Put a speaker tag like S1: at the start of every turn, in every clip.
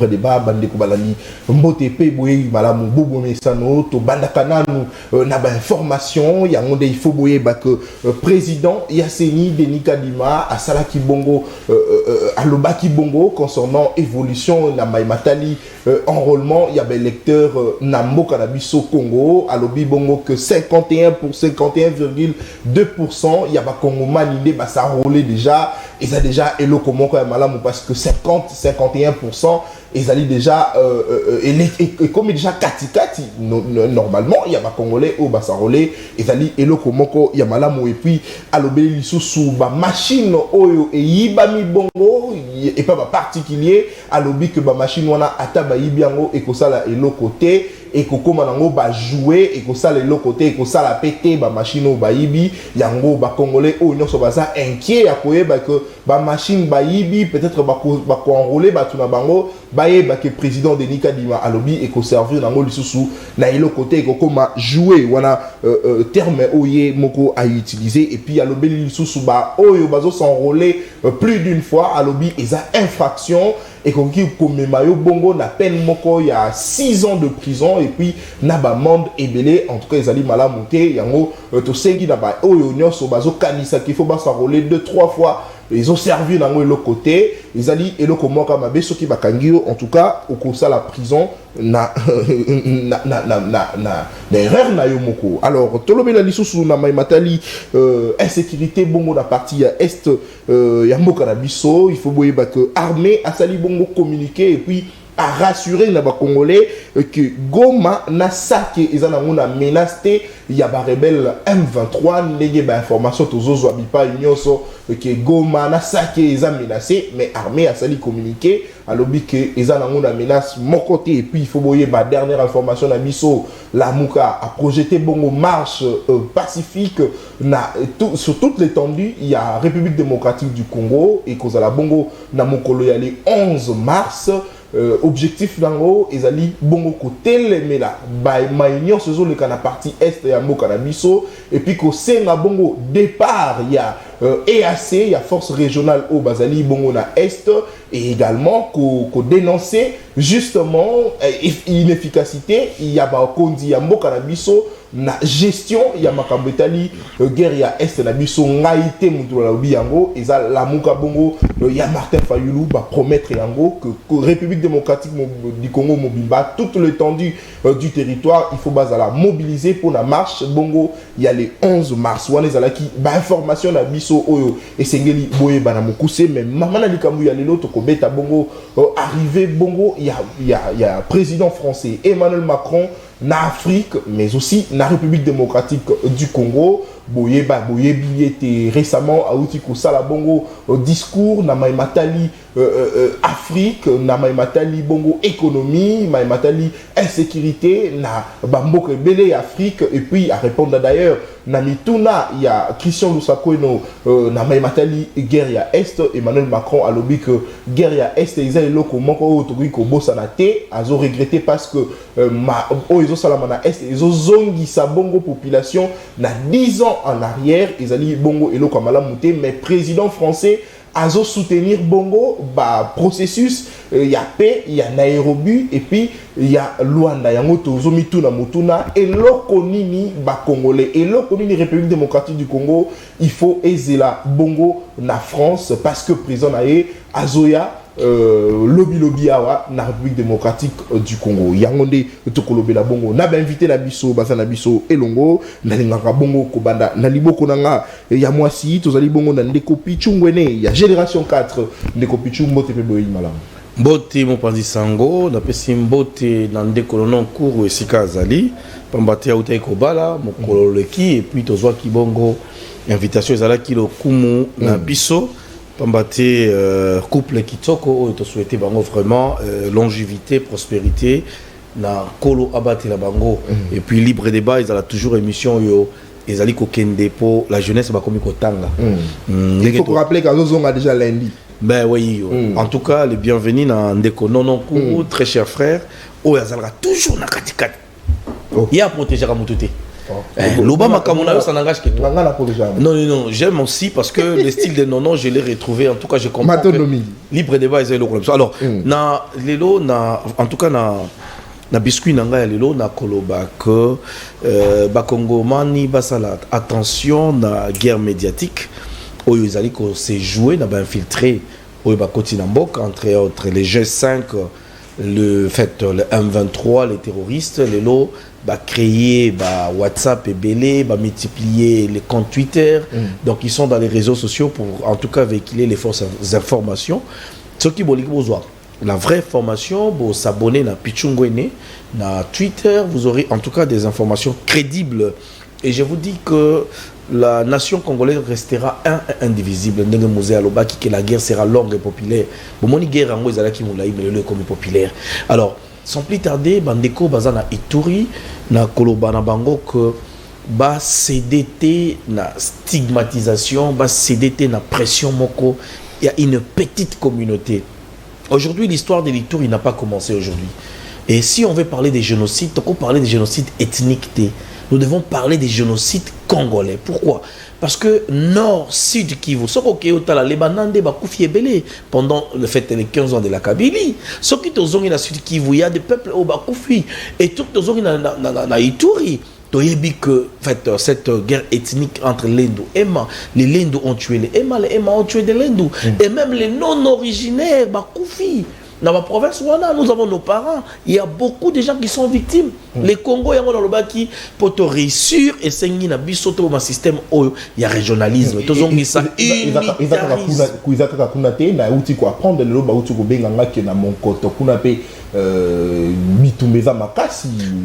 S1: débat bande ko balani mbote pe boye malamu bobo mesano to bandaka nanu na ba information ya ngonde il faut boye ba que président Yaseni Denis Kadima a salaki bongo alobaki bongo concernant évolution na matali enrôlement ya ba électeur na mboka na biso Congo alobi bongo que 51 pour 51,2% ya ba Congomani nde ba s'enrôler déjà et ça déjà eloko moko ya malamu parce que 51% ils allaient déjà et comme déjà kati normalement il y a pas congolais au basarolé ils allaient eloko moko ya malamu et puis alobeli sous ba machine oyo et yibami bongo et pas particulier alobi que ba machine wana ata ba yibiango et ko sala eloko te et kokoma nango ba jouer et ko sala eloko te et ko sala péter ba machine o ba yibi yango ba congolais o nyonso baza inquiet ya koyeba que ba machine ba yibi peut-être ba ko enrôler ba tuna bango baye ba que président Denis Kadima alobi et ko servir nango lisusu na eloko te et kokoma jouer wana terme oye moko a utiliser et puis alobi lisusu ba oyo bazo s'enrôler plus d'une fois alobi eza infraction et qu'on qui commémore bongo na peine moko il y a 6 ans de prison et puis na ba mande ebelé en tout cas ils allaient mala monter yango to sengi na ba oyo nyonso bazo kanisa qu'il faut ba s'enrôler 2-3 fois ils ont servi dans le côté ils allaient et le comment comme abesso qui bakangio en tout cas au cours ça la prison na erreur na yo moko alors tolobe la lisusu na matali insécurité bongo na partie est ya mboka na biso il faut boye ba que armée a sali bongo communiquer et puis à rassurer les Congolais que Goma na saké ils en ont menacé il y a ba rebelle M23 n'ayez ba information tous autres habipa nyonso que Goma na saké ils ont menacé mais armée a sali communiquer à l'objet que ils en ont menace mon côté et puis il faut voyer ba dernière information na biso la Mouka a projeté bongo marche pacifique na sur toute l'étendue il y a République démocratique du Congo et cause à la bongo na mokolo ya le 11 mars objectif dango ezali bongo côté mais là by maignon ce zone kana partie est ya mboka na biso et puis ko senga bongo départ il y a EAC il y a force régionale au bazali bongo na est et également ko dénoncer justement inefficacité il y a ba kondi ya mboka na biso na gestion ya makambetali guerre ya est na biso ngaité mutu la biango eza la muka bongo ya Martin Fayulu ba promettre yango que République démocratique du Congo mobimba toute l'étendue du territoire il faut bazala mobiliser pour la marche bongo il y a le 11 mars wana ezala ki ba information na biso oyo esengeli boye bana mukuse mais mama na likambu ya lelo to ko beta bongo arrivé bongo il y a président français Emmanuel Macron na Afrique mais aussi na République démocratique du Congo boye billet récemment a outi ko sala bongo discours na matali Afrique na matali bongo économie matali insécurité na bamboka belé Afrique et puis à répondre d'ailleurs na mituna il y a Christian Lusako na matali guerre ya est Emmanuel Macron a lobby que guerre ya est ils a loko moko otoki ko bosana te azo regretter parce que ils ont salamana est ils ont zongi sa bongo population na 10 ans en arrière ils allaient bongo elo comme la monter mais président français azo soutenir bongo ba processus il y a paix il y a Nairobi et puis il y a Luanda yango tozo mituna mutuna et lokonini ba congolais et lokonini République démocratique du Congo il faut ezela bongo na France parce que président nae azoya lobby awa na République démocratique du Congo yangonde tokolobe la bongo na ba invité na biso basa na biso elongo na lingaka bongo ko banda na liboko nanga ya mwasi tozali bongo na ndeko pichungwene ya génération 4 ndeko pichumbo te pe boyi malamu
S2: Mbote mopanzi sango na pesi mbote na ndeko non cours esika azali pambate autai kobala mokolo leki et puis tozwa kibongo invitation ezala ki lokumu na biso pambate couple kitoko o to souhaiter bango vraiment longévité prospérité na kolo abate la bango et puis libre débat ils a toujours émission yo ezali ko kende po la jeunesse ba komi ko tanga
S1: il faut rappeler qu'Azozon a déjà lundi.
S2: Ben oui, en tout cas, les bienvenus dans Ndeko Nonokou, très cher frère. Oh, il y a toujours na katikati. Il y a protéger à Moutouté. L'Obama Kamonayo, ça n'engage que toi.
S1: Non,
S2: non, j'aime aussi parce que le style de Nono, je l'ai retrouvé. En tout cas, je comprends. Libre débat, ils ont le alors, en tout cas, na biscuit nanga lelo na koloba que bakongomani basala attention na guerre médiatique oyo ezali ko se jouer na ba infiltré oyo bakoti na mboka entre autres les G5 le M23 les terroristes lelo ba créer ba WhatsApp et belé ba multiplier les comptes Twitter donc ils sont dans les réseaux sociaux pour en tout cas véhiculer les fausses informations ce qui boliki bozwa la vraie formation, vous s'abonner à Pichungwene, na Twitter, vous aurez en tout cas des informations crédibles. Et je vous dis que la nation congolaise restera indivisible. Que la guerre sera longue et populaire. Alors, sans plus tarder, Bandeko Bazana Ituri, na Kolobana Bango que ba CDT na stigmatisation, ba CDT na pression moko, il y a une petite communauté. Aujourd'hui, l'histoire de l'Ituri n'a pas commencé aujourd'hui. Et si on veut parler des génocides, on peut parler des génocides ethniques. Nous devons parler des génocides congolais. Pourquoi? Parce que Nord, Sud, Kivu, pendant le fait des 15 ans de la Kabylie, ce qui est dans Sud Kivu, il y a des peuples au Bakufi. Et tout dans Ituri. Que cette guerre ethnique entre l'Indou et Emma, les Lindou ont tué les Emma ont tué des Lindou. Et même les non-originaires, Bakoufi, dans ma province, nous avons nos parents. Il y a beaucoup de gens qui sont victimes. Les Congos, il y a dans le bas qui, pour te réussir, et c'est un système où il y a régionalisme.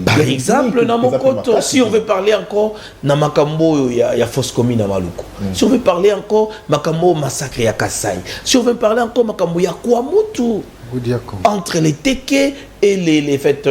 S2: Par exemple, dans mon côté, si on veut parler encore, dans Makambo, il y a fausse commune à Maluku. Si on veut parler encore, Makambo massacre à Kassai. Si on veut parler encore, Makambo, il y a Kouamoutou. Entre les Teke et les fêtes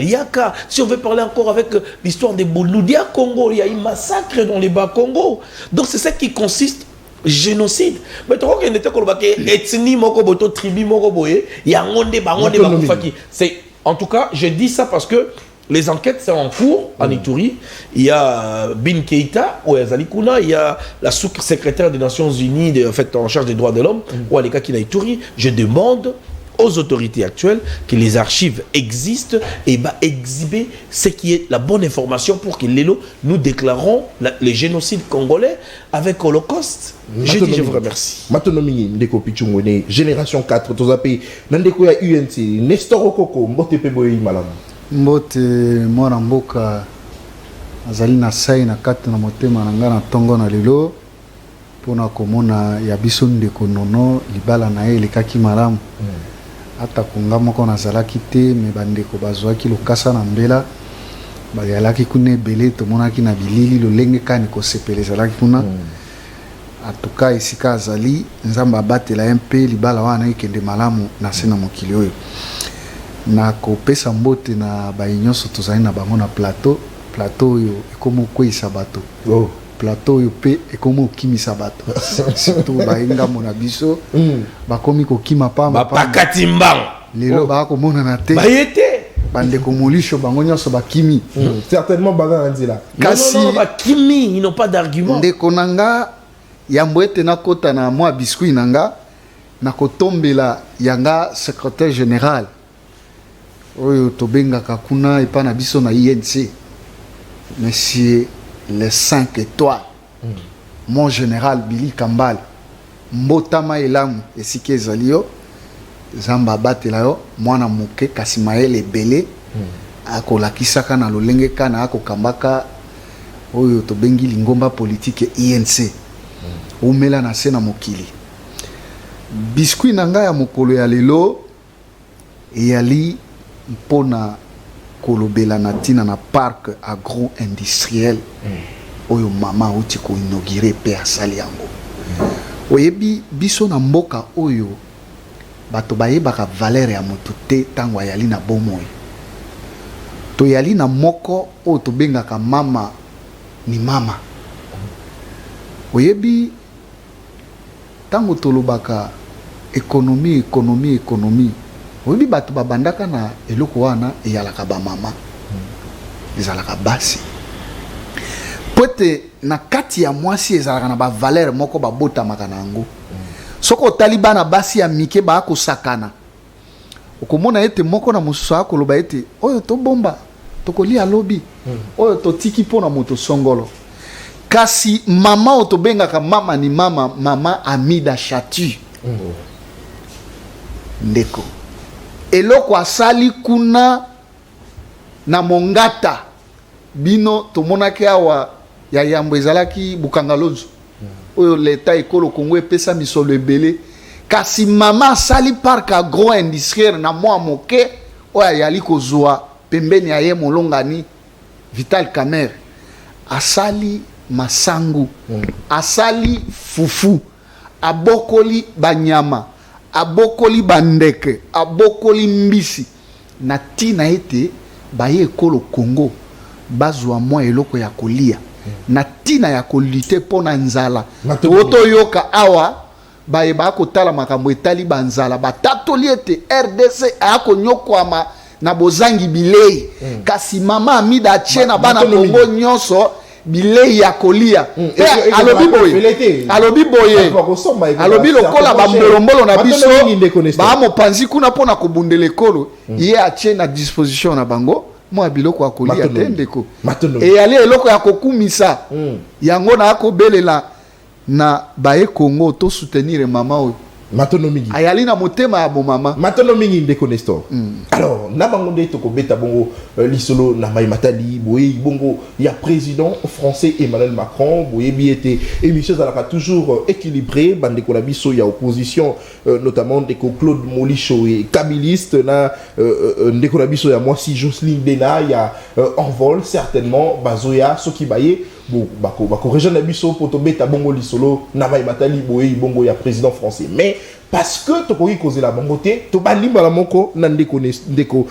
S2: Yaka. Si on veut parler encore avec l'histoire des Bouloudia Congo, il y a eu massacre dans les bas Congo. Donc c'est ça qui consiste génocide. Mais tu vois qu'il n'était pas ethnie moko boto tribu moko boye, il y a ngonde ba kufaki. C'est en tout cas, je dis ça parce que les enquêtes sont en cours en Ituri. Il y a Bin Keita ou Azalikuna, il y a la sous-secrétaire des Nations Unies en charge des droits de l'homme ou Aleka qui est Ituri. Je demande aux autorités actuelles que les archives existent et exhiber ce qui est la bonne information pour que nous déclarons le génocide congolais avec Holocauste. Je vous remercie.
S1: Maintenant, Ndeko Pichungwene, génération 4, Tozape, Nandeko ya UNC, Nestor Okoko, Mbote Peboyi Malam.
S3: Mbote Mwana Mboka, Azali na sai na kati na motema na nga na tongo na lelo, pona komona ya biso ndeko nono, libala na ye lekaki malamu. Ata kunga moko nazalaki te me bandeko bazwaki lokasa na mbela bayalaki kuna ebele tomonaki na bilili lolenge kani kosepela ezalaki kuna atuka esika azali nzambe abatela mpe libala wana ekende malamu na se na mokili oyo na kopesa mbote na bayi nyonso tozali na bango na plateau oyo ekomi okweyisa bato plateau oyo pe ekomi okimisa bato surtout bayengambo na biso bakomi kokima pamba
S2: bakati mbango
S3: lelo bakomona na te
S2: bayete
S3: bandeko molisho bango nyonso bakimi
S1: certainement baza na nzela
S3: kasi
S2: bakimi ils n'ont pas d'argument
S3: ndeko nanga yambo ete nakota na mwa biskuit nanga nakotombela yanga secrétaire général oyo tobengaka kuna epa na biso na INC monsieur les 5 étoiles mon général Billy Kambal mbotama elamu esike ezali yo zamba batela yo mwana moke kasi mayele ebele akolakisaka na lolenge kana akokambaka oyo tobengi lingomba politique INC umela na se na mokili biskuit na ngai ya mokolo ya lelo eyali mpona kolobela na tina na parc agro-industriel oyo mama uti ko inaugurer pe asali yango oyebi biso na mboka oyo bato bayebaka valeur ya motu te tango ayali na bomoi to yali na moko oyo tobengaka mama ni mama oyebi tango tolobaka économie oyebi bato babandaka na eloko wana eyalaka ba mama ezalaka basi poete na kati ya mwasi ezalaka na bavaleur moko babotamaka na yango soko otali na basi ya mike baakosakana okomona ete moko na mosusu akoloba ete oyo tobomba tokolia lobi oyo totiki mpona moto songolo kasi mama otobengaka mama ni mama Amida Chatu ndeko eloko asali kuna na Mongata bino tomonaki awa ya yambo ezalaki Bukangalozo oyo leta ekolo Kongo epesa misolo ebele kasi mama asali parc agro-industriel na mwa moke oyo ayali kozwa pembeni ya ye molongani Vital Kamerhe asali masangu asali fufu abokoli banyama abokoli bandeke abokoli mbisi na tina ete baye ekolo Kongo bazwa mwa eloko ya kolia na tina ya kolite pona nzala oto yoka awa baye bakotala makambo etali banzala batatoli ete RDC akonyokwama na bozangi bilei kasi mama Amida atie na bana Kongo nyonso bilei ya kolia alobi boye alobi lokola bambolombolo na biso bamopanzi kuna mpona kobundela ekolo ye atie na disposition na bango mwa biloko ya kolia te ndeko eyali eloko ya kokumisa yango na akobelela na baye Kongo to soutenir mama oyo
S1: Matonomigi
S3: ayali na motema ya bo mama
S1: Matonomigi ndeko Nestor alors na bango nde tokobeta bongo lisolo na mai matali boye bongo ya président français Emmanuel Macron boye bi était émission ça l'a toujours équilibré bandeko la biso ya opposition notamment ndeko Claude Molicho et kabiliste na ndeko la biso ya Mwasi Jocelyne Dena ya envol certainement bazoya soki baye bon bako région na biso pour tobeta bongo lisolo na mai matali boye bongo ya président français mais parce que tokoki causer la bongoté to balimba la moko na ndeko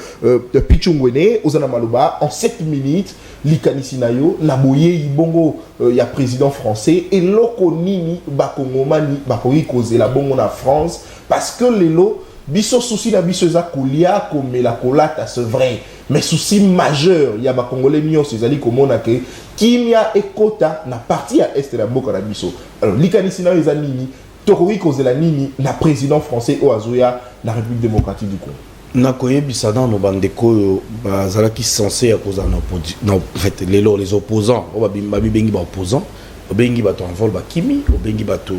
S1: Pichungwene ozana maloba en 7 minutes likanisi nayo na boye bongo ya président français et loko nini bakongomani bakoki causer la bongo na France parce que lelo biso souci na biso za kolia komela kolata c'est vrai mais souci majeur ya ba congolais nyonso ezali komona ke kimia ekota na partie ya est la mboka na biso alors likanisi nayo eza nini tokoki kozela nini na président français oazoya na République démocratique du Congo
S2: na koyebisa dans nos bandeko bazalaki censé ya koza na en fait les opposants babengi ba opposants babengi bato envol bakimi babengi bato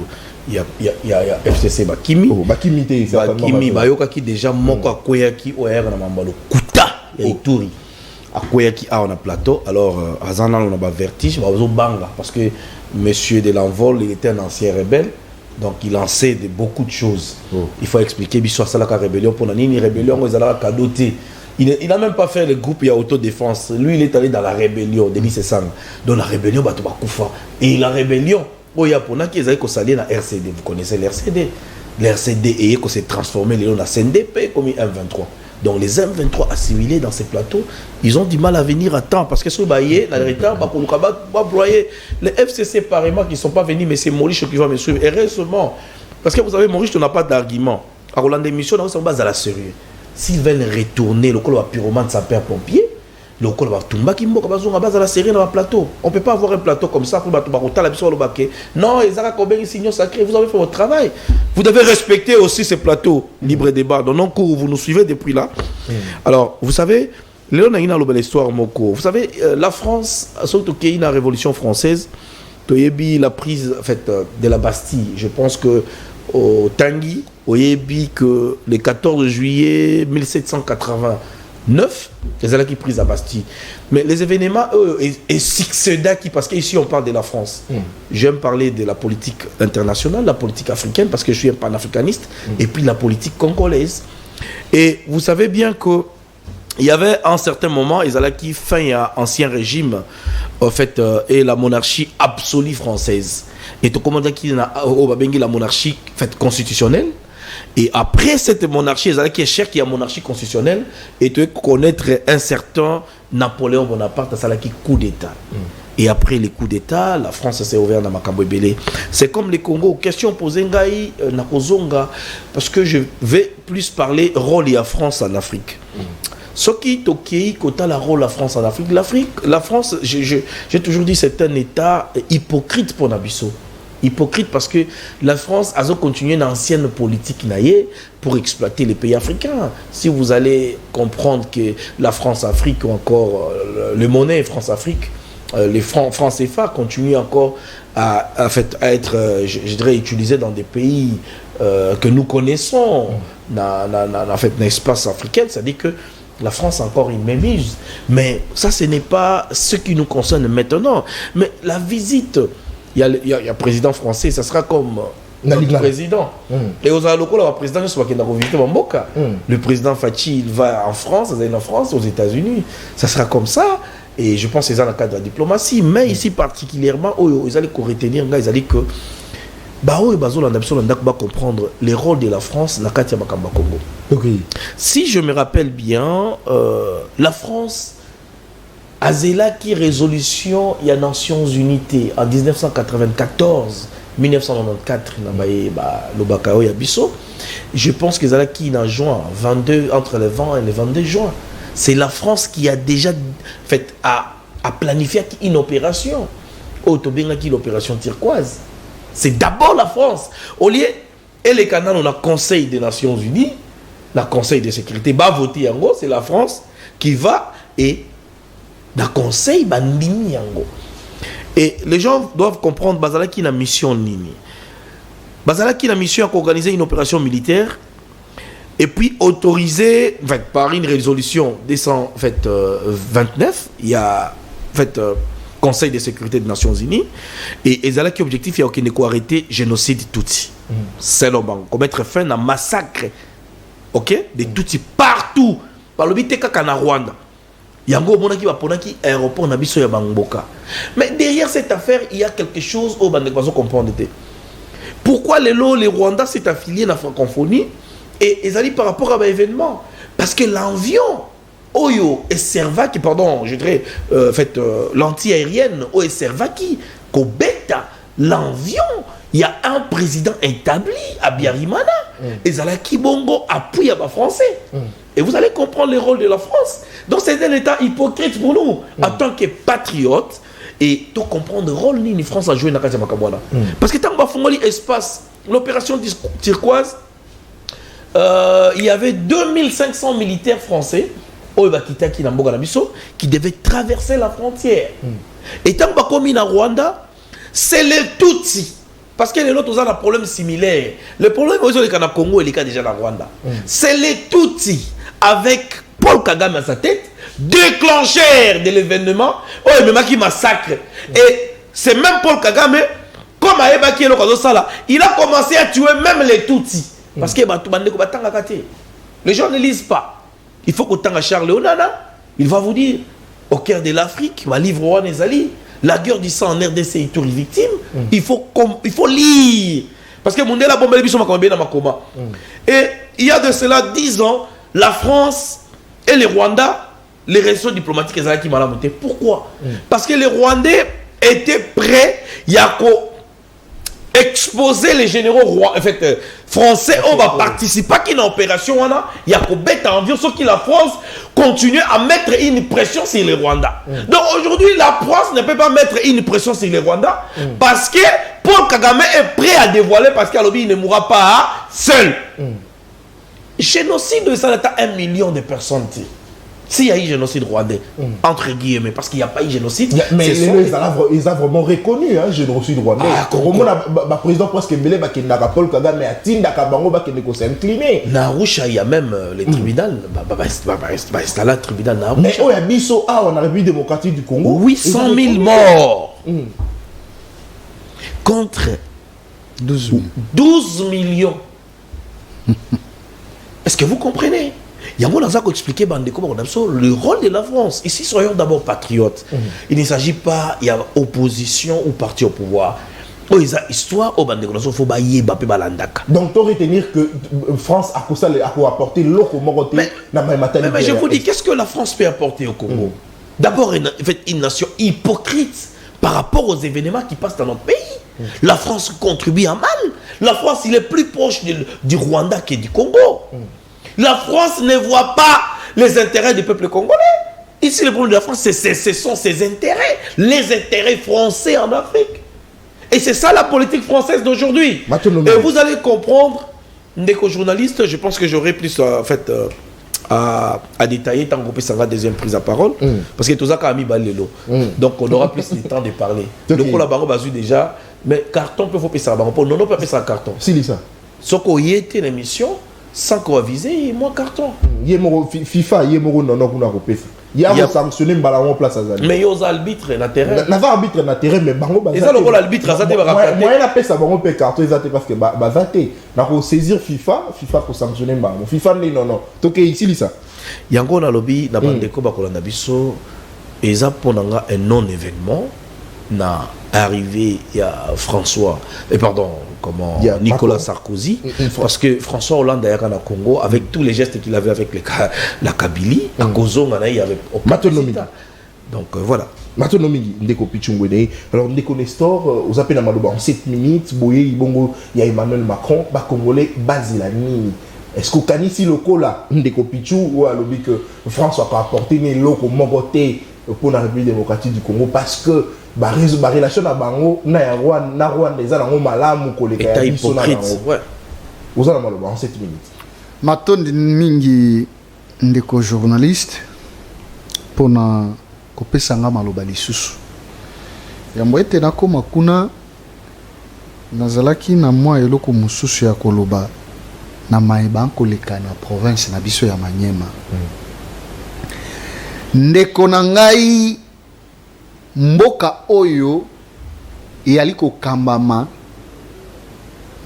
S2: ya FCC bakimi
S1: bakimi te
S2: bakimi bayokaki déjà moko akoyaki oyaka na mambalo kuta ya Ituri akoyaki a on a plateau alors azana on a ba vertige bazo banga parce que monsieur de l'envol il était un ancien rebelle donc il lançait beaucoup de choses il faut expliquer biso ça la rébellion pour la nini rébellion ils allaient cadoter il n'a même pas fait le groupe ya autodéfense lui il est allé dans la rébellion Denis Sessang dans la rébellion bato bakufa et la rébellion oya pona qui ezali ko salier na RCD vous connaissez l'RCD et que s'est transformé les na CNDP comme M23 donc les M23 assimilés dans ces plateaux ils ont du mal à venir à temps parce que ce baillé la retard ba koluka ba broyer les FCC pareillement qui sont pas venus mais c'est Maurice qui va me suivre heureusement parce que vous savez Maurice on n'a pas d'argument à Roland émission dans base à la sérieux s'ils veulent retourner le col pyromane sapeur pompier le col va tumba qui mboka bazonga base à la série dans le plateau on peut pas avoir un plateau comme ça pour battre la biso le baquet non ils ont combien signaux sacrés vous avez fait votre travail vous devez respecter aussi ces plateaux libre débat dans nos cours vous nous suivez depuis là alors vous savez Léon a une belle histoire moko vous savez la France surtout qu'il y a une révolution française toyebi la prise en fait de la Bastille je pense que au Tanguy oyebi que le 14 juillet 1789 les là qui prise à Bastille mais les événements et succéda qui parce qu'ici on parle de la France j'aime parler de la politique internationale la politique africaine parce que je suis un panafricaniste et puis la politique congolaise et vous savez bien que il y avait en certain moment ils allaient qui fin à ancien régime en fait et la monarchie absolue française et tout comment dire qu'il a la monarchie fait constitutionnelle. Et après cette monarchie, qui est cher qui a monarchie constitutionnelle, et tu connaître un certain Napoléon Bonaparte, ça qui coup d'État. Et après les coups d'État, la France s'est ouverte dans Makambo Ebele. C'est comme les Congo. Question posée ngai Nakozonga, parce que je vais plus parler rôle et à France en Afrique. Ce qui toqué, quota la rôle la France en Afrique. La France, j'ai toujours dit, c'est un État hypocrite pour Nabiso. Hypocrite parce que la France a continué une ancienne politique pour exploiter les pays africains. Si vous allez comprendre que la France-Afrique ou encore le monnaie France-Afrique, les francs CFA continuent encore à être, je dirais, utilisés dans des pays que nous connaissons dans l'espace africain, c'est-à-dire que la France a encore une mémise. Mais ça, ce n'est pas ce qui nous concerne maintenant. Mais la visite, il y a le président français, ça sera comme notre président. Et aux alocaux, le président, je ne sais pas qui a visité Bamboka. Le président Fachi, il va en France, aux États-Unis. Ça sera comme ça. Et je pense que c'est dans le cadre de la diplomatie. Mais ici, particulièrement, ils allaient retenir, ils allaient que comprendre les rôles de la France dans le cadre de Congo.
S1: Okay. Si
S2: je me rappelle bien, la France a qui résolution il y a Nations Unies en 1994, 1994, je pense qu'ils allaient qui en juin, entre le 20 et le 22 juin. C'est la France qui a déjà fait à planifier une opération. L'opération turquoise. C'est d'abord la France. Au lieu, et les canaux, on a Conseil des Nations Unies, la Conseil de sécurité, va voter en gros, c'est la France qui va et dans le Conseil, bandini en gros. Et les gens doivent comprendre, Bazala qui a une mission Nini. Bazala qui a une mission à organiser une opération militaire et puis autorisé par une résolution 229, il y a Conseil de sécurité des Nations Unies et Ezala qui objectif il y a aucun arrêter génocide Tutsi. C'est le banc commettre fin à un massacre des Tutsi partout par le but na Rwanda. Yango monaki va ponaki aéroport na biso ya Bamboka. Mais derrière cette affaire, il y a quelque chose au bande bazo comprendre. Pourquoi les Rwandais s'est affilié à la francophonie et Ezali par rapport à l'événement parce que l'avion Oyo et Servaki, pardon, je dirais, l'anti-aérienne, Oyo et Servaki, Kobeta, l'avion, il y a un président établi à Biarimana, et Zalaki Bongo appuie à français. Et vous allez comprendre le rôle de la France. Donc c'est un État hypocrite pour nous, en tant que patriote, et de comprendre le rôle ni France a joué dans la Makabwana. Parce que tant que espace, l'opération turquoise, il y avait 2500 militaires français qui devaient traverser la frontière. Et tant que comme en Rwanda, c'est les Tutsis. Parce que les autres ont un problème similaire. Le problème au Congo et les cas déjà en Rwanda. C'est les Tutsis avec Paul Kagame à sa tête, déclencheur de l'événement, qui massacre. Et c'est même Paul Kagame, comme Aeba qui est le il a commencé à tuer même les Tutsis. Parce que les gens ne lisent pas. Il faut qu'autant à Charles Onana, il va vous dire, au cœur de l'Afrique, ma livre Roi Nezali, la guerre du sang en RDC est une victime, il faut lire. Parce que mon la bombe et il y a de cela 10 ans, la France et les Rwandais, les relations diplomatiques, elles qui m'ont monté. Pourquoi? Parce que les Rwandais étaient prêts, il y a exposer les généraux français, on va participer à une opération, il y a qu'au bête en vieux, sauf que la France continue à mettre une pression sur les Rwandais. Donc aujourd'hui, la France ne peut pas mettre une pression sur les Rwandais parce que Paul Kagame est prêt à dévoiler parce qu'il ne mourra pas seul. Génocide, ça a 1 million de personnes. S'il y a eu génocide rwandais, entre guillemets, parce qu'il n'y a pas eu génocide.
S1: Mais ils ont vraiment reconnu un génocide rwandais. Le président presque mêlé, Paul Kagame a Tinda Bango qui s'est incliné.
S2: Narusha, il y a même les tribunaux. C'est là le tribunal Narusha.
S1: Mais au Yabiso, on a République démocratique du Congo.
S2: 800 000 morts. Contre 12 millions. Est-ce que vous comprenez? Il y a un expliqué le rôle de la France. Ici, soyons d'abord patriotes. Il ne s'agit pas, il y a opposition ou parti au pouvoir. Histoire au bande il faut
S1: donc, tu retenir que France a apporté l'eau mais
S2: je vous dis, qu'est-ce que la France peut apporter au Congo? D'abord, une nation hypocrite par rapport aux événements qui passent dans notre pays. La France contribue à mal. La France, il est plus proche du Rwanda que du Congo. La France ne voit pas les intérêts du peuple congolais. Ici, le problème de la France, ce sont ses intérêts, les intérêts français en Afrique. Et c'est ça la politique française d'aujourd'hui. Et vous allez comprendre, dès qu'au journaliste, je pense que j'aurai plus à détailler tant qu'on peut s'en deuxième prise à parole. Parce que tout ça, a mis balelo. Donc on aura plus le temps de parler. Donc on a basu déjà, mais carton peut faire ça. Non, non, pas faire carton.
S1: C'est ça.
S2: Ce qu'on y était une émission, sans qu'on viser, moi carton.
S1: FIFA, il y a il y a sanctionné en place.
S2: Mais il y a des arbitres dans le terrain.
S1: Il y a des arbitres dans le terrain, mais
S2: et ça, le rôle arbitre, ça te va rappeler.
S1: Moi, je appelle ça un carton parce que il faut saisir FIFA pour sanctionner. FIFA, non. Donc, ici, ça.
S2: Il y a un lobby, il y a un déco, et ça pour un non-événement. Na arrivé il y a François Nicolas Sarkozy parce que François Hollande a au Congo avec tous les gestes qu'il avait avec la Kabylie à Kozonga il y avait donc voilà
S1: Matonomi ndeko pichungwene alors ndeko Nestor aux appels à Maloba en 7 minutes boye ibongo il y a Emmanuel Macron ba congolais basilani. Est-ce que kanisi lokola ndeko pichu ou alobi que François a apporté né loko mogoté pour la République démocratique du Congo parce que la relation à bango na Rwanda des années malamu koleka ya biso na ouais vous allez maloba en 7 minutes
S3: matondi mingi ndeko journaliste pona kopesa nga maloba lisusu yambo ete nakoma kuna nazalaki na mwa eloko mususu ya koloba na maeba koleka na province na biso ya Manyema ndeko na ngai mboka oyo eyali kokambama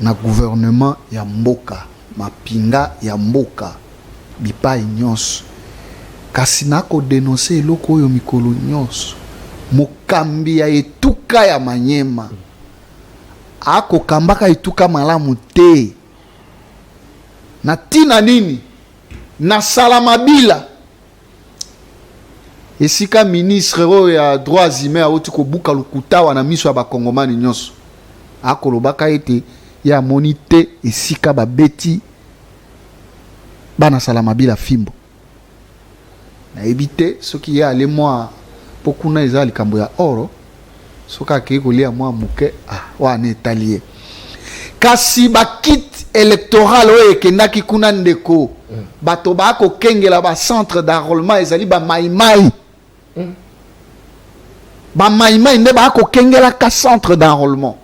S3: na gouvernement ya mboka mapinga ya mboka bipai nyonso kasi nako denoncer eloko oyo mikolo nyonso mokambi ya etuka ya Manyema akokambaka etuka malamu te na tina nini na Salamabila esika ministre ya droits humains auti ko buka lukuta wana miso ya bakongomani nyonso akolobaka ete ya monite esika babeti bana Salamabila fimbo na ebite soki ya ale mwa pokuna eza likambo ya oro soka ke kolia mwa muke wana etalie kasi bakit électoral oyo ekendaki kuna ndeko bato bako kengela ba centre d'enrôlement ezali ba maimai ba maimai nde bako kengela ka centre d'enrôlement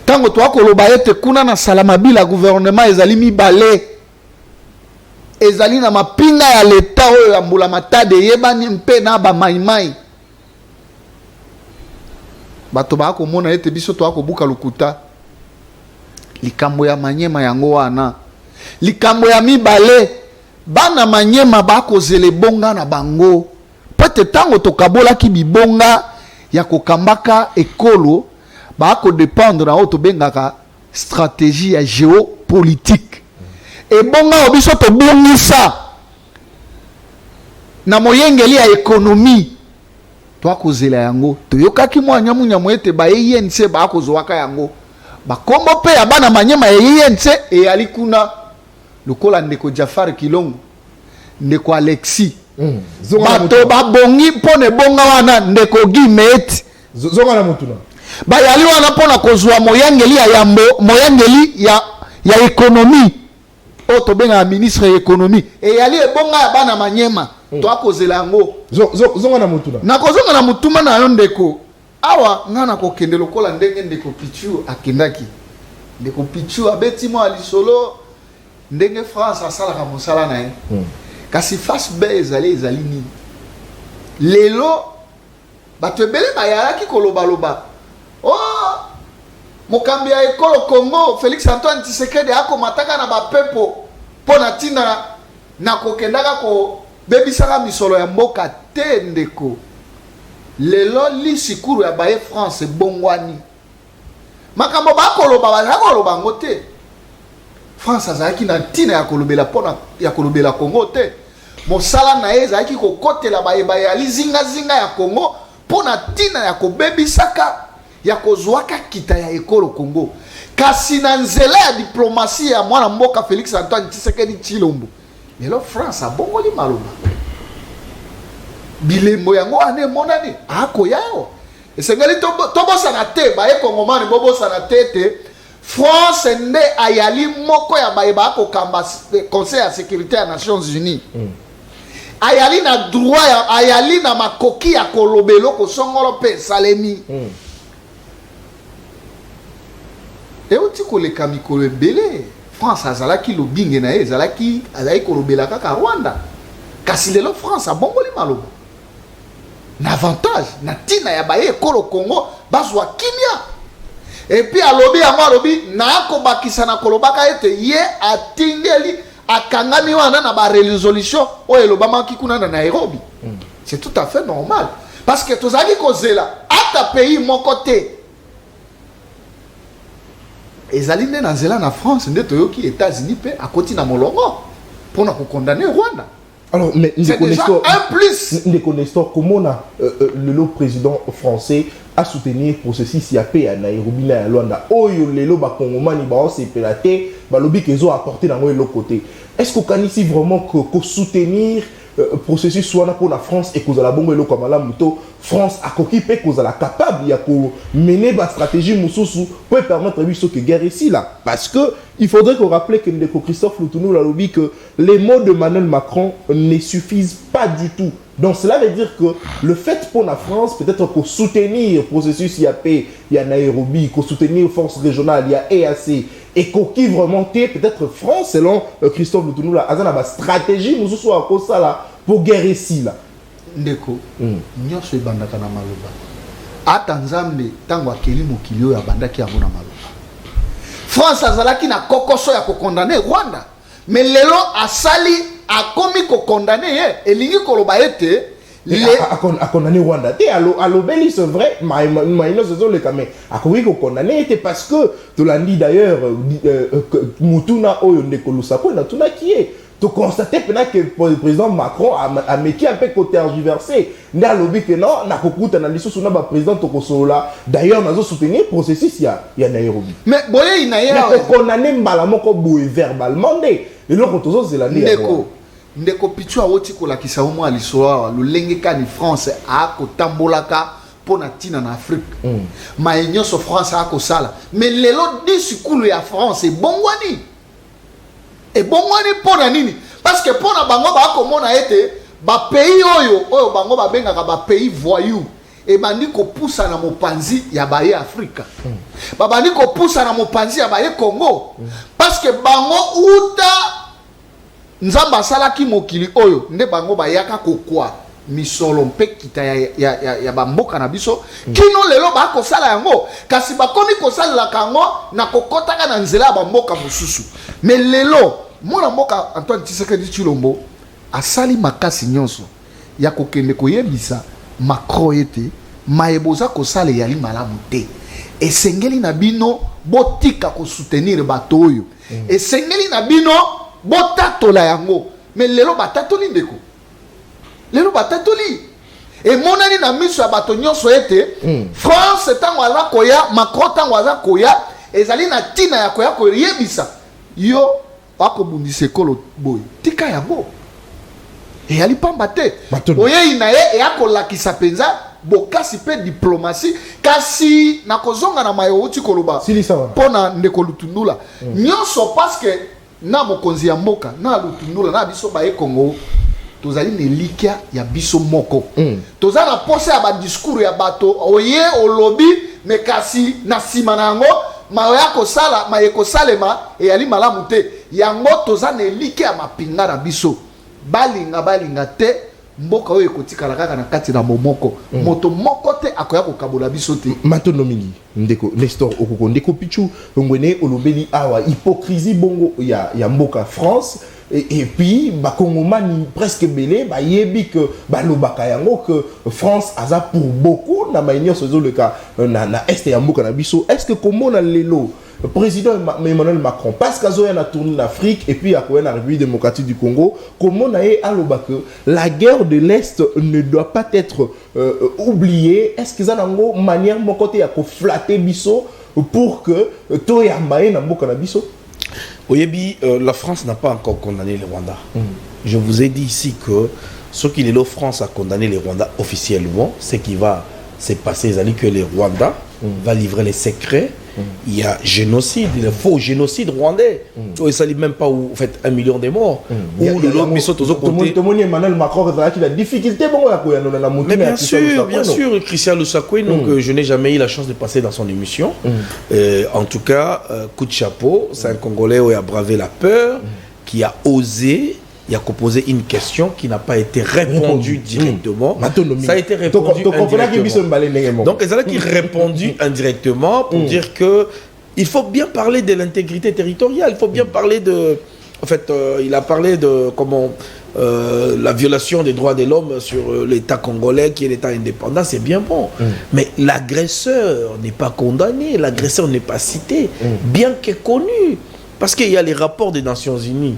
S3: tango to akoloba ete kuna na Salamabila gouvernement ezali mibale ezali na mapinga ya leta oyo ya mbula matade yebani mpe na ba maimai bato bako mona ete biso to akobuka lukuta likambo ya Manyema yango wana likambo ya mibale bana Manyema bako zele bonga na bango pete tango tokabola ki bibonga ya kokambaka ekolo bako dépendre na auto bengaka stratégie ya géopolitique et bonga obiso to bongisa na moyengeli ya économie to akozela yango toyokaki mwa nyamu ete ba INC ba akozwaka yango bakombo pe ya bana Manyema ya INC e alikuna lokola ndeko Jafar Kilongo ndeko Alexis bato babongi pone bonga wana ndeko Gimet
S1: zonga na mutuna
S3: bayali wana pona kozwa moyangeli ya yambo moyangeli ya économie o to benga ministre ya économie e yali ebonga ya bana Manyema to akozela yango
S1: zonga na mutuna
S3: na kozonga na mutuma na yo ndeko awa ngana kokende lokola ndenge ndeko Pichu akendaki ndeko Pichu abeti mo alisolo ndenge France asalaka mosala na ye kasi face be ezali nini lelo bato ebele bayalaki kolobaloba mokambi ya ekolo Congo Félix Antoine Tshisekedi akomataka na bapepo pona tina na kokendaka ko bebisaka misolo ya mboka te ndeko lelo lisikuru ya baye France bongwani makambo bakoloba ngo te France azalaki na ntina ya kolobela pona ya kolobela Congo te mosala na ye ezalaki kokotela bayeba ya lizinga ya Congo pona ntina ya kobebisaka ya kozwaka kita ya ekolo Congo kasi na nzela ya diplomatie ya mwana mboka Félix Antoine Tshisekedi Tshilombo mais la France a bongoli maloba bilembo yango ane monani akoyao esengeli tobosana te baye kongomani bobosana te France nde ayali moko ya bayeba akokamba conseil ya sécurité ya Nations Unies ayali na droit ya ayali na makoki ya kolobelo kosongolo pe salemi euti koleka mikolo ebele France azalaki lobinge na ye azalaki kolobela kaka Rwanda kasi lelo France abongoli maloba na avantage na tina ya baye ekolo Congo bazwa kimia et puis alobi yango alobi nakobakisa na kolobaka ete ye atingeli akangami wana na ba résolution oyo elobamaki kuna na Nairobi c'est tout à fait normal parce que tozali kozela ata pays moko te ezali nde na nzela na France nde toyoki États-Unis pe akoti na molongo mpona kokondamne Rwanda.
S1: Alors, mais
S3: c'est déjà un plus.
S1: Nous connaissons comment le président français a soutenu le processus IAP à Nairobi et à Luanda. Oh, le Congomani s'est pélaté, le lobby qu'ils ont apporté dans l'autre côté. Est-ce qu'on peut ici vraiment soutenir le processus soit pour la France et que la bombe et comme la moto France a occupé que la capable de mener la stratégie Moussoussou pour permettre à ce que guerre ici là parce que il faudrait qu'on rappelle que Christophe Loutounou l'a lobby que les mots de Emmanuel Macron ne suffisent pas du tout. Donc cela veut dire que le fait pour la France peut-être qu'on soutenir le processus IAP, il y a Nairobi, qu'on soutenir les forces régionales, il y a EAC et qu'on qui vraiment peut-être France selon Christophe Loutounou là, a une stratégie Moussoussou à cause ça là pour guerre ici là.
S3: Ndeko, nyonso ebandaka na maloba. Ata nzambe tango akeli mokili oyo abandaki yango na maloba. France azalaki na kokoso ya kokondane Rwanda. Mais lelo asali akomi kokondane ye. Elingi koloba ete
S1: a condamné Rwanda. Alobeli c'est vrai, mais c'est le cas. Mais a condamné était parce que tu l'as dit d'ailleurs, Mutuna oyo ndeko lusako na tuna qui est. Tu constates que le président Macron a mis un peu côté tergiversé. Il a lobby que non, n'a pas coûté dans l'issue sur le président Tokosola. D'ailleurs, nous avons soutenu le processus il y a Nairobi.
S3: Mais boye il y a
S1: condamné Malamoko ko boue verbalement et l'autre chose c'est la
S3: ndeko pichu awoti ko la kisa au moins l'histoire le lenge ka ni France a ko tambolaka pona tina na Afrique. Ma union so France a ko sala. Mais lelo disikulu ya France e bongwani. Et bon wani pona nini parce que pona bango ba komona ete ba pays oyo bango ba benga ba pays voyou et bandi ko poussa na mopanzi ya baye Afrika ba bandi ko poussa na mopanzi ya baye Congo parce que bango uta nzamba salaki mokili oyo nde bango ba yaka kokwa misolo mpe kita ya bamboka na biso kino lelo ba ko sala yango kasi ba komi ko sala kango na kokotaka na nzela bamboka mususu mais lelo mona mboka Antoine Tshisekedi Tshilombo asali makasi nyonso ya kokende koyebisa Macron ete mayeboza ko sala yali malamu te esengeli na bino botika ko soutenir bato oyo esengeli na bino botatola yango mais lelo batatoli ndeko lelo batatoli et monani na miso ya bato nyonso ete France tango aza koya Macron tango aza koya ezali na tina ya koya koyebisa yo akobundisa ekolo boy tika yango eyali pamba te oyei na ye eyakolakisa mpenza bokasi pe diplomatie kasi nakozonga na mayo uti koloba mpona ndeko Lutundula nyonso parce que na mokonzi ya mboka na Lutundula na biso baye Congo tozali na elikia ya biso moko toza na pose ya badiscours ya bato oye olobi me kasi na nsima na yango maoya kosala mayekosalema eyali malamu te yango toza na elike ya mapinga na biso balinga te mboka oyo ekotikala kaka na kati na momoko moto moko te akoya kokabola biso te
S1: matondo mingi ndeko Nestor okoko ndeko pichu ngwene olobeli awa hypocrisie bongo ya mboka France et puis bakongomani presque belé ba yebi que balobaka yango que France aza pour beaucoup na manière sozo le cas na est ya mboka na biso est-ce que comment na lelo le président Emmanuel Macron parce qu'azoya na tourné l'Afrique et puis à la République démocratique du Congo comment na aloba que la guerre de l'Est ne doit pas être oubliée est-ce que ça nango manière mon côté ya ko flatter biso pour que to ya maé na mboka na biso.
S2: Oyebi, la France n'a pas encore condamné les Rwandais. Je vous ai dit ici que ce qu'il est la France a condamné les Rwandais officiellement, ce qui va se passer, c'est que les Rwandais va livrer les secrets. Il y a génocide, le faux génocide rwandais. Et ça ne dit même pas où, en fait, 1 million de morts. Ou le lot de aux autres côtés.
S1: Emmanuel Macron a la difficulté.
S2: Mais bien sûr, Christian Lusakwe, donc je n'ai jamais eu la chance de passer dans son émission. En tout cas, coup de chapeau, c'est un Congolais qui a bravé la peur, qui a osé. Il a posé une question qui n'a pas été répondue directement. Ça a été répondu indirectement. Donc, ils ont répondu indirectement pour dire que il faut bien parler de l'intégrité territoriale. Il faut bien parler de... En fait, il a parlé de comment la violation des droits de l'homme sur l'État congolais, qui est l'État indépendant, c'est bien bon. Mais l'agresseur n'est pas condamné, l'agresseur n'est pas cité, bien que connu. Parce qu'il y a les rapports des Nations Unies.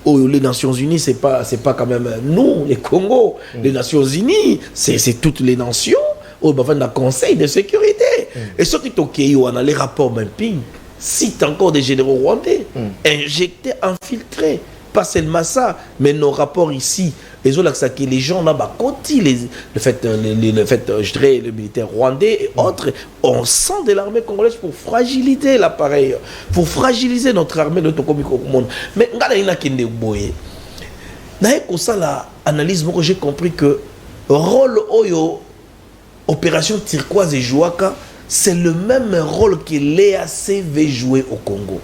S2: Oh, les Nations Unies, c'est pas quand même nous, les Congo. Les Nations Unies, c'est toutes les nations. Au le Conseil de sécurité. Et ce qui est on a les rapports Mapping, cite encore des généraux rwandais, injectés, infiltrés. Pas seulement ça, mais nos rapports ici, les gens là-bas, le fait, je dirais, le militaire rwandais et autres, on sent de l'armée congolaise pour fragiliser l'appareil, pour fragiliser notre armée, notre communication au monde. Mais l'analyse, j'ai compris que rôle Oyo, opération turquoise et Jouaka, c'est le même rôle que l'EAC veut jouer au Congo.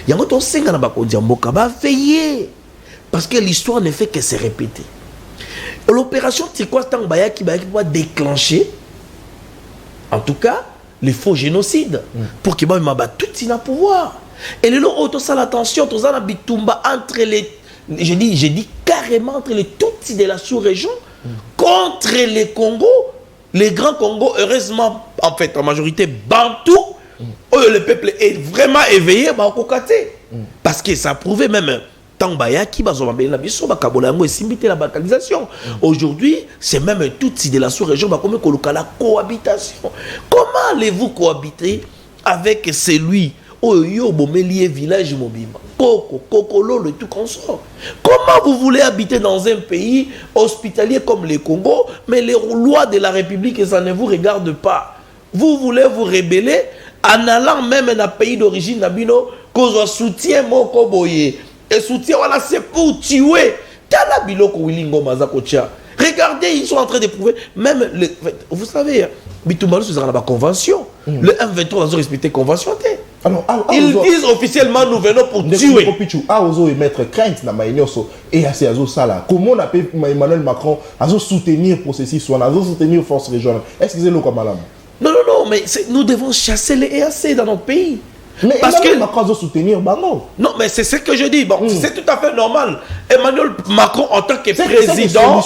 S2: Il y a un senga na bakondia mboka ba veiller parce que l'histoire ne fait que se répéter. L'opération turquoise tant bayaki va déclencher en tout cas les faux génocides pour que ba maba tout ina pouvoir. Et le long auto ça l'attention tous na bitumba entre les j'ai dit carrément entre les Tutsis de la sous-région contre les Congo, les grands Congo, heureusement en fait en majorité bantou. Le peuple est vraiment éveillé, parce que ça prouvait même aujourd'hui, c'est même tout de la sous-région, la cohabitation. Comment allez-vous cohabiter avec celui village mobile, le tout consort? Comment vous voulez habiter dans un pays hospitalier comme le Congo, mais les lois de la République, ça ne vous regarde pas? Vous voulez vous rebeller en allant même dans le pays d'origine, Nabino, qu'on soutien moko boye. Et soutien, voilà, c'est pour tuer. Regardez, ils sont en train de prouver. Même, vous savez, Bitumbalu, c'est dans la convention. Le M23 doit respecter la convention. Ils disent officiellement, nous venons pour tuer.
S1: Mettre crainte dans Maïnioso et à Sala. Comment on appelle Emmanuel Macron à soutenir le processus, à soutenir les forces régionales? Est-ce que c'est le comme madame?
S2: Non, mais nous devons chasser les EAC dans notre pays.
S1: Mais parce que Macron doit soutenir Bango.
S2: Non, mais c'est ce que je dis. Bon, c'est tout à fait normal. Emmanuel Macron, en tant que président.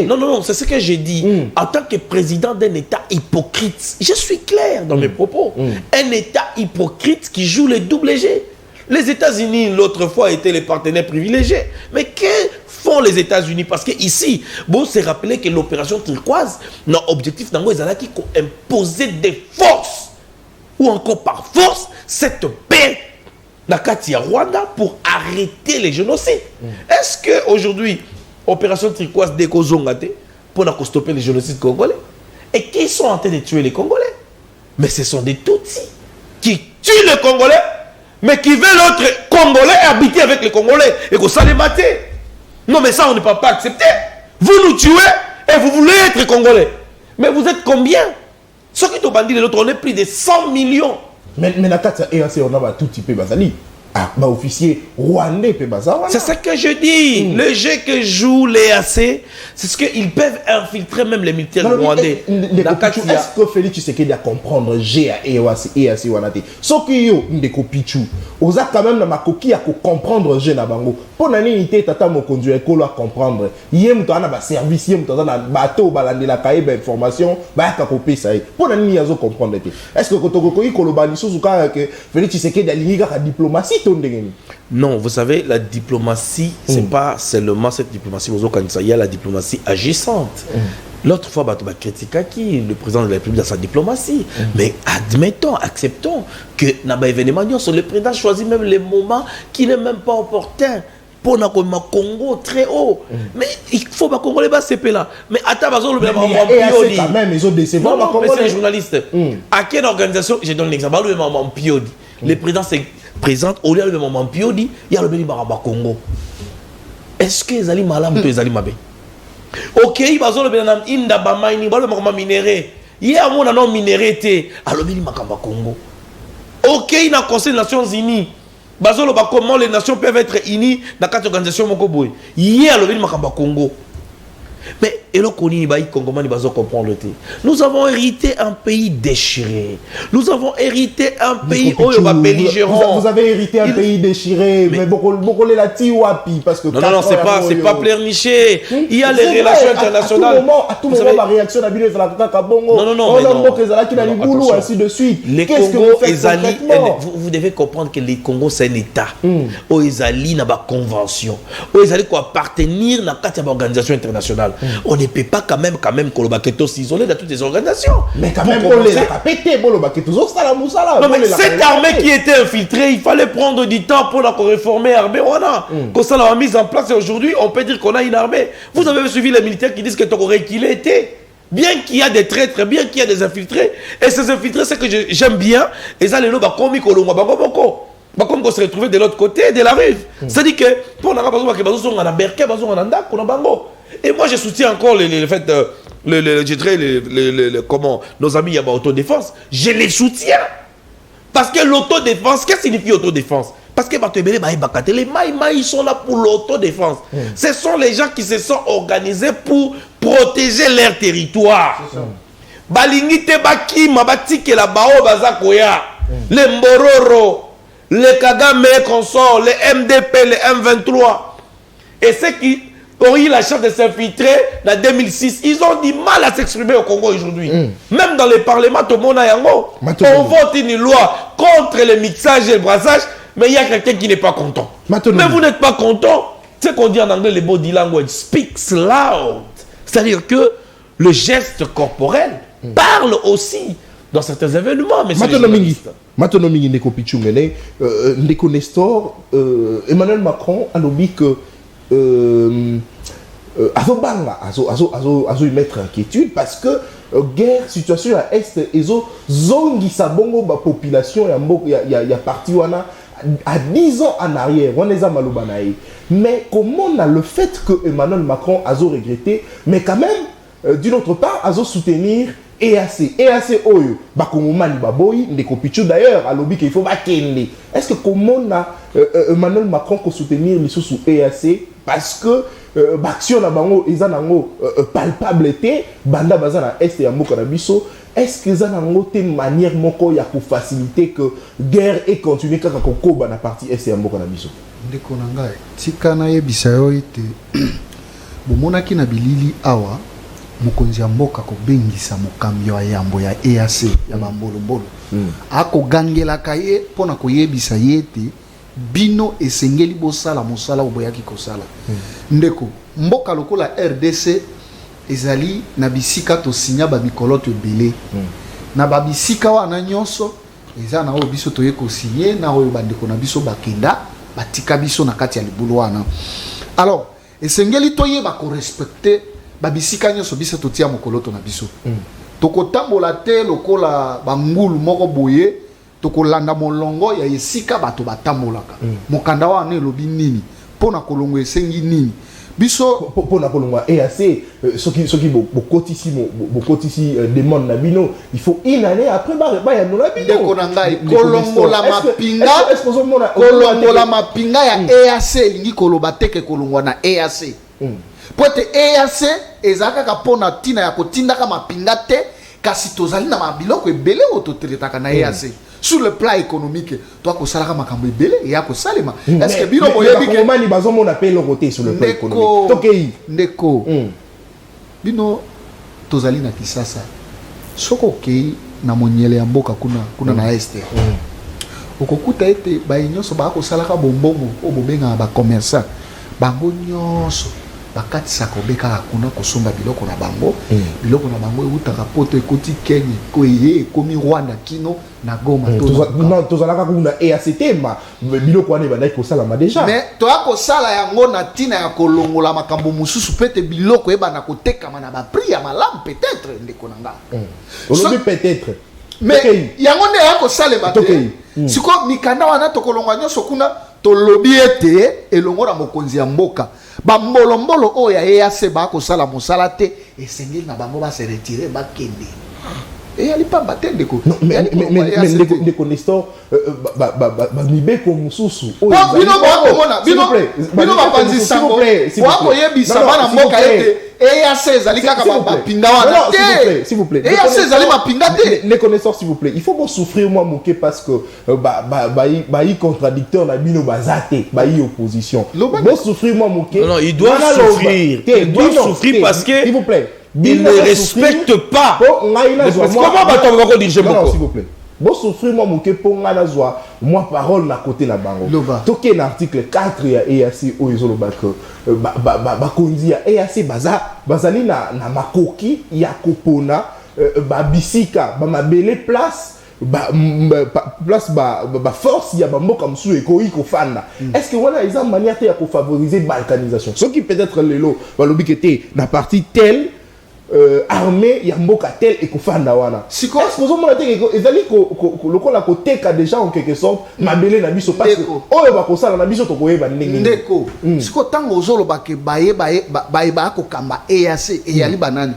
S2: Non, c'est ce que j'ai dit. En tant que président d'un État hypocrite, je suis clair dans mes propos. Un État hypocrite qui joue le double G. Les États-Unis, l'autre fois, étaient les partenaires privilégiés. Mais que font les États-Unis? Parce qu'ici, bon, c'est rappelé que l'opération turquoise, notre objectif, c'est qui imposer des forces, ou encore par force, cette paix dans le Rwanda pour arrêter les génocides. Est-ce qu'aujourd'hui, opération turquoise décosongate pour stopper les génocides congolais? Et qui sont en train de tuer les Congolais? Mais ce sont des Tutsis qui tuent les Congolais, mais qui veulent l'autre Congolais habiter avec les Congolais et que ça les mater. Non, mais ça, on ne peut pas accepter. Vous nous tuez et vous voulez être Congolais. Mais vous êtes combien? Ce qui est au bandit de l'autre, on est plus de 100 millions.
S1: Mais Nakata et on a tout type basali. Ah, bah officier rwandais
S2: c'est ce que je dis. Le jeu que jouent les AC, c'est ce qu'ils peuvent infiltrer même les militaires rwandais.
S1: Est-ce que Félix Tshisekedi a comprendre GA et AC Wanate? Ce qui est ndeko Pichu, osa quand même na makoki à comprendre G na bango. Pour nani unité tata mo conduire ko la comprendre. Yem to na ba service, yem to na bateau balandi la cahier d'information, ba ka copier ça. Pour nani yazo comprendre. Est-ce que kotoko ko kolobani susu ka que Félix Tshisekedi alingi ka diplomatie?
S2: Non, vous savez, la diplomatie, c'est pas seulement cette diplomatie, il y a la diplomatie agissante. L'autre fois, bah, critique qui le président de la République dans sa diplomatie. Mais admettons, acceptons que dans l'événement, le président choisit même les moments qui n'est même pas opportun. Pour le Congo très haut. Mais il faut que le Congo les bas CP là. Mais attends, quand
S1: même, ils ont décédé.
S2: Non, c'est les journalistes. À quelle organisation, je donne l'exemple, le moment Piodi. Le président se présente au lieu de moment Piodi, il y a le Bélibaraba Congo. Est-ce que les alliés malades ou les alliés mabé? Ok, il va le Bélibaraba Inda Bamaini, le Makamba minéré. Il y a un monde non minéré, alors le Bélibaraba Congo. Ok, il y a un conseil des Nations Unies. Comment les nations peuvent être unies dans cette organisation Mokoboy. Hier, le Makamba Congo. Mais nous avons hérité un pays déchiré. Nous avons hérité un pays belligérant.
S1: Vous avez hérité un pays déchiré. Mais beaucoup les lati wapi parce que
S2: non, c'est pas pleurnicher. Il y a les relations internationales.
S1: À tout moment, la réaction a bien la Bongo.
S2: Non.
S1: Ainsi de suite.
S2: Les Congo, vous devez comprendre que les Congo c'est un État. Ils allaient dans la convention. Ils allaient appartenir à la organisation internationale. On ne peut pas quand même Kolobaketo s'isoler de toutes les organisations.
S1: Mais quand même, on les a pété, Kolobaketo,
S2: non, mais cette armée qui était infiltrée, il fallait prendre du temps pour la réformer l'armée. Quand ça l'a mise en place, et aujourd'hui, on peut dire qu'on a une armée. Vous avez suivi les militaires qui disent que Togoré qu'il était. Bien qu'il y a des traîtres, bien qu'il y a des infiltrés. Et ces infiltrés, c'est que j'aime bien. Et ça, les lots, comme qu'on se retrouve de l'autre côté de la rive. C'est-à-dire que, pour nous, et moi, je soutiens encore le fait de comment nos amis y autodéfense. Je les soutiens. Parce que l'autodéfense, qu'est-ce que signifie autodéfense? Parce que les Maïs sont là pour l'autodéfense. Ce sont les gens qui se sont organisés pour protéger leur territoire. Balingi Tebaki, Mabati, la Bao Bazakoya, les Mbororo, les Kagame consorts, les MDP, les M23. Et ceux qui ont eu la chance de s'infiltrer en 2006, ils ont du mal à s'exprimer au Congo aujourd'hui. Même dans les parlements, tout le monde a yango. On vote une loi contre le mixage et le brassage, mais il y a quelqu'un qui n'est pas content. Mais vous n'êtes pas content. C'est qu'on dit en anglais, le body language speaks loud. C'est-à-dire que le geste corporel parle aussi dans certains événements. Mais
S1: maintenant, Ndeko Pichungene, Ndeko Nestor, Emmanuel Macron a lobby que azo y mettre inquiétude parce que guerre situation à est ezo zongi sa bongo ba population ya parti wana à 10 ans en arrière on les a malobanaï. Mais comment on a le fait que Emmanuel Macron azo regretté, mais quand même d'une autre part azo soutenir EAC Oyo Bakongomani Baboy Ndeko Pichu d'ailleurs à lobby qu'il faut bakende. Est-ce que comment on a Emmanuel Macron ko soutenir les sous EAC parce que l'action na bango eza nango palpable té banda bazana est ya mboka na biso. Est-ce que ça nango té manière moko ya ko faciliter que guerre et continuer kaka kokoba na partie est ya mboka na biso?
S3: Ndeko nanga tika na yebisa yo ite bomonaki na bilili awa mokonzi ya mboka ko bengisa mokambi ya yambo ya EAC ya bambolo ako gangela kaye pona ko yebisa yete bino esengeli bosala mosala oboyaki kosala. Ndeko mboka lokola RDC ezali na bisika to sinya ba mikolo to belé na ba bisika wana nyonso eza na oyo biso toye ko signé na oyo bandeko na biso bakenda batika biso na kati ya libulu wana. Alors esengeli toye ba ko respecter ba bisika nyonso biso totia mokolo to na biso tokotambola te lokola bangulu moko boye tokolanda molongo ya esika bato batambolaka mokanda wana elobi nini pona kolongo esengi nini biso
S1: pona kolongo EAC soki bokotisi demande na bino il faut une année après ba ya nona bino
S3: ndeko na ngai kolongola mapinga ya EAC elingi koloba teke kolongwa na EAC pote EAC ezaka kapona tina ya kotindaka mapinga te kasi tozali na mabiloko ebele ototeretaka na EAC. Sur le plan économique, toi ko salaka makambo ebele ya ko salema. Est-ce que bino boyebi
S1: ke mani bazomo na pe lokoté sur le plan économique. Tokei
S3: ndeko. Bino tozali na Kisasa. Soko kei na monyele ya mboka kuna na este. Okokuta ete ba nyonso ba ko salaka bombongo o bobenga ba commerçant. Bango nyonso bakatisa kobeka kuna kosomba biloko na bango biloko na bango eutaka poto ekoti Kenya koye ekomi Rwanda kino na Goma
S1: non tozalaka kuna EACT ma biloko wana ebandaki kosalama déjà
S3: mais toya kosala yango na ntina ya kolongola makambo mosusu pete biloko ebana kotekama na baprix ya malamu peut-être ndeko na nga
S1: olobi peut-être
S3: mais yango nde ya kosalema te siko mikanda wana tokolonga nyonso kuna tolobi ete elongo na mokonzi ya mboka bambolombolo oyo ya EAC bakosala mosala te esengeli na bango base retire bakende eyali pamba te ndeko
S1: ndeko Nestor bamibeko mosusu
S3: bino bapanzisango wakoyebisa bana mboka ete EAC ezali kaka bapinga wana te
S1: s'il vous plaît
S3: EAC ezali mapinga te
S1: ndeko Nestor s'il vous plaît il faut bon souffrir moi moke parce que bayi contradicteur na bino bazate bayi opposition bon souffrir moi moke
S2: non il doit souffrir parce que
S1: s'il vous plaît
S2: il ne respecte pas.
S1: Comment s'il vous plaît. Bon souffrir moi mon pour ngana moi parole na côté na bango. Toké na article 4 ya EAC o ezolo bako ba konzi ya EAC bazali na makoki ya kopona ba bisika ba mabele place place ba force ya ba mboka msu ekoyi ko fanda. Est-ce que voilà ils ont manière ya ko favoriser balkanisation. Ce qui peut-être lelo ba lobi kete na partie telle armée ya mboka tel et kofanda wana siko exposons mon attaque ezali lokola koteka déjà en quelque sorte mabele na biso parce que oyo ba kosala na biso to koyeba ndenge
S3: ndeko siko tango ozolo ba ke baye ba ko kamba EAC eyali banani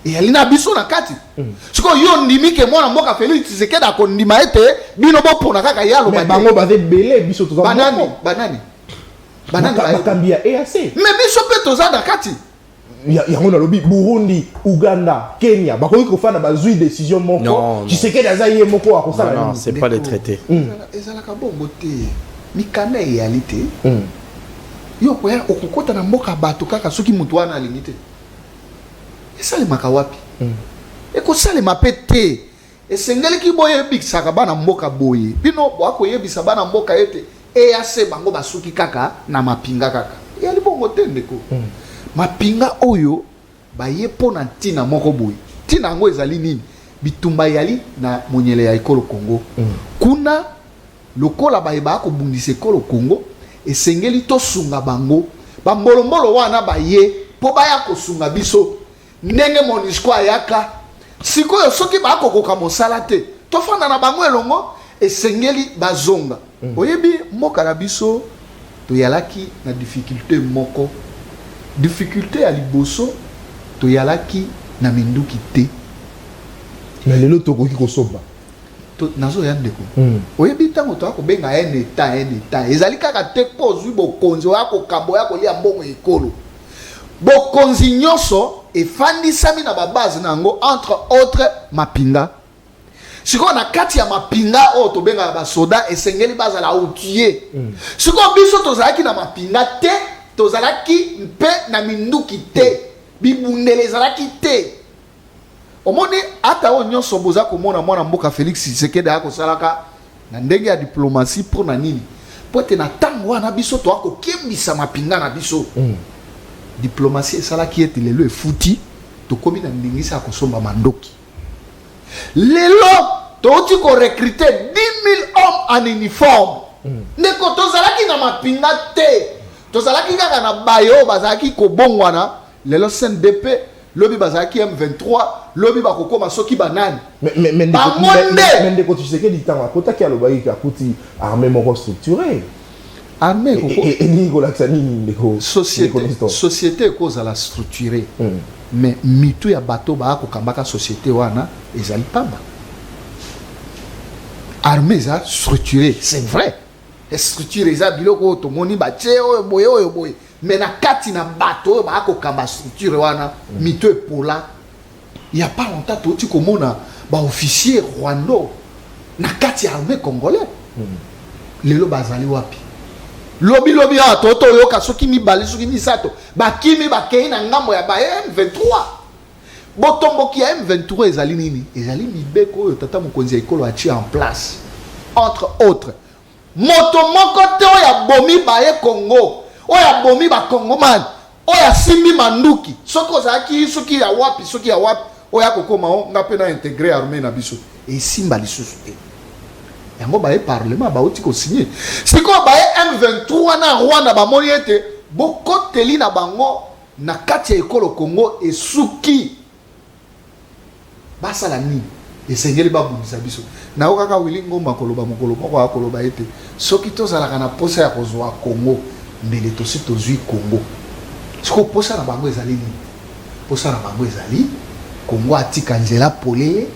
S3: eyali na biso na kati siko yo ndimi ke mwana mboka Félix Tshisekedi akondima ete bino bopona kaka yalo
S1: ba bango ba belé biso to
S3: banani
S1: bakambi ya EAC
S3: mais biso pe toza na kati
S1: yango na lobi Burundi, Uganda, Kenya bakoki kofana bazui décision moko Tshisekedi azaye moko akosala
S2: non c'est pas les traités
S3: ezalaka bongo te mikanda eyalité yo ko ya okokota na mboka bato kaka soki mutu wana alingi te esalemaka wapi ekosalema pe te esengeliki boyebisaka bana mboka boye bino boakoyebisa bana mboka ete EAC bango basuki kaka na mapinga kaka eyali bongo te ndeko mapinga oyo baye pona ntina moko boye ntina yango ezali nini bitumba yali na monyele ya ekolo Congo kuna lokola baye bakobundisa ekolo Congo esengeli tosunga bango bambolombolo wana baye po baya kosunga biso ndenge MONUSCO ayaka sikoyo soki bakokoka mosala te tofanda na bango elongo esengeli bazonga oyebi mboka na biso toyalaki na difficulté moko difficulté ya liboso toyalaki na minduki te
S1: mais lelo tokoki kosoba
S3: to nazo ya ndeko oyebi tango to akobenga un état ezali kaka te kozwi bokonzi wako kambo ya kolia mbongo ekolo bokonzi nyonso efandisami na babase nango entre autres mapinga siko na kati ya mapinga o to benga basoda esengeli bazala outie siko biso tozalaki na mapinga te tozalaki mpe na minduki te bibundele ezalaki te omoni ata o nyonso boza komona mwana mboka Félix Tshisekedi akosalaka na ndenge ya diplomatie pour na nini po te na tango wana biso to akokembisa mapinga na biso diplomatie esalaki ete lelo efuti tokomi na ndingisa akosomba mandoki lelo toti ko recruter 10 000 hommes en uniforme ndeko tozalaki na mapinga te tozalaki kaka na bayo bazalaki kobongwana lelo CNDP lobi bazalaki M23 lobi bakokoma soki banani
S1: mais ndeko Tshisekedi tanga kotaki alobaki kakuti armée moko structurée
S3: armée
S1: et ni kolaksani ndeko
S3: société ekozala structurée mais mitu ya bato bakokambaka société wana ezali pamba armée eza structurée c'est vrai structure eza biloko tomoni batie oyo boye mais na kati na bato bakokamba structure wana mitu epola il y a pas longtemps toti komona ba officier rwando na kati ya armée congolais lelo bazali wapi lobi a toto yoka soki mibale soki misato bakimi bakei na ngambo ya ba M23 botomboki ya M23 ezali nini ezali mibeko oyo tata mokonzi ya ekolo atie en place entre autres moto moko te oyo abomi baye Congo oyo abomi ba Congo man oya simbi manduki soko zaki soki ya wapi oya kokoma nga pe na intégrer armée na biso et simba lisusu te yango baye parlement bauti ko signer siko baye M23 na Rwanda bamoni ete bokoteli na bango na kati ya ekolo Congo esuki basala nini esengeli babundisa biso na okaka wili ngomba koloba mokolo moko akoloba ete soki tozalaka na posa ya kozwa Congo ndele tosi tozwi Congo siko posa na bango ezali nini posa na bango ezali Congo atika nzela polele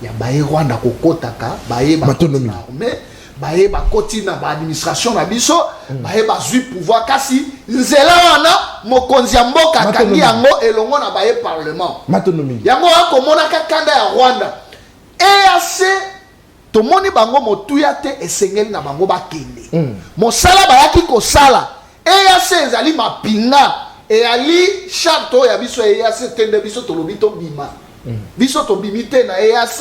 S3: ya baye Rwanda kokotaka baye bakoti na armée baye bakoti na administration na biso baye bazwi pouvoir kasi nzela wana mokonzi ya mboka kangi yango elongo na baye parlement
S1: matonomi
S3: yango akomona kanda ya Rwanda EAC tomoni bango motuya te esengeli na bango bakende mosala bayaki kosala EAC ezali mapinga eyali charte ya biso EAC tende biso tolobi to bima biso to bimite na EAC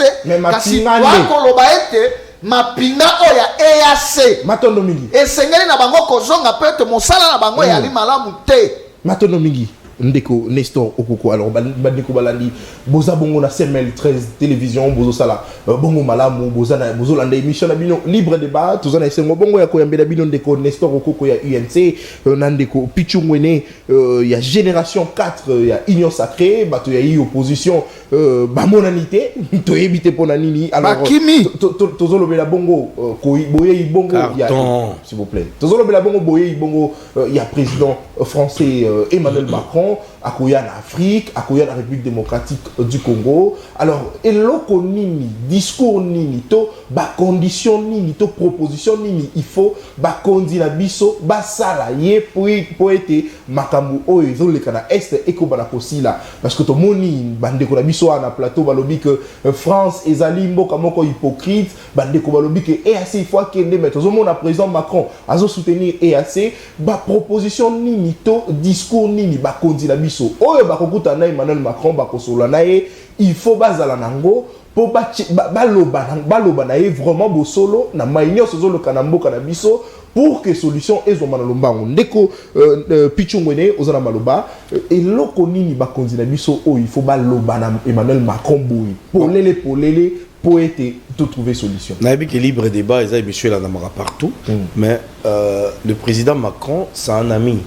S3: kasi wakoloba ete mapinga oya EAC
S1: matonomi
S3: esengeli na bango kozonga pete mosala na bango eyali malamu te
S1: matonomi ndeko Nestor Okoko alors bandeko balandi boza bongo na CML 13 télévision bozo sala bongo malamu boza na bozo landa émission na bino libre débat tozana esengo bongo ya koyambela bino ndeko Nestor Okoko ya UNC nandeko Pichungwene ya génération 4 ya Union Sacrée bato ya opposition bamonanité toyebite pona nini alors tozolobela bongo boye bongo ya s'il vous plaît tozolobela bongo boye bongo ya président français Emmanuel Macron akoya na Afrique, akoya na République démocratique du Congo. Alors, eloko nini, discours nini, to ba condition nini, to proposition nini, il faut ba kondi na biso, ba sala ye pour être makambu oyo zoleka na est eko bana kosila parce que to moni bandeko na biso na plateau balobi que France ezali mboka moko hypocrite, bandeko balobi que EAC il faut kende mettre zo mona président Macron azo soutenir EAC, ba proposition nini to discours nini ba kondi na biso oyo bakokuta na Emmanuel Macron bakosola na ye il faut bazala nango po baloba na ye vraiment bosolo na maïnio sozo le kanamboka na biso pour que solution ezoma na lombango ndeko Pichungwene ozana maloba eloko nini bakonzi na biso oyo il faut baloba na Emmanuel Macron boui polele pour être de trouver solution.
S2: Naïbi que libre débat et monsieur là n'amara partout mais le président Macron c'est un ami.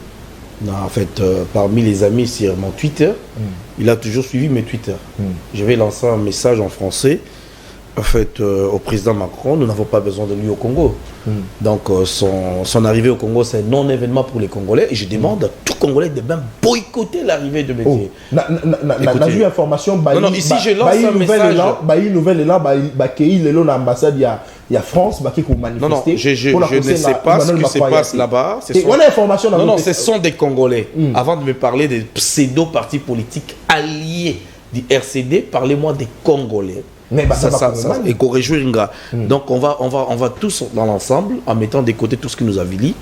S2: En fait, parmi les amis sur mon Twitter, il a toujours suivi mes Twitter. Je vais lancer un message en français. En fait, au président Macron, nous n'avons pas besoin de lui au Congo. Donc, son arrivée au Congo, c'est un non-événement pour les Congolais. Et je demande à tout Congolais de bien boycotter l'arrivée de Métier.
S1: On a vu information.
S2: Non, ici, je lance un message.
S1: Une nouvelle élan, l'ambassade, il y a France, qui manifester.
S2: Non, je ne sais pas ce qui se passe là-bas. Non, ce sont des Congolais. Avant de me parler des pseudo-partis politiques alliés du RCD, parlez-moi des Congolais.
S1: Mais
S2: et qu'on réjouit donc on va tous dans l'ensemble en mettant de côté tout ce qui nous avilit,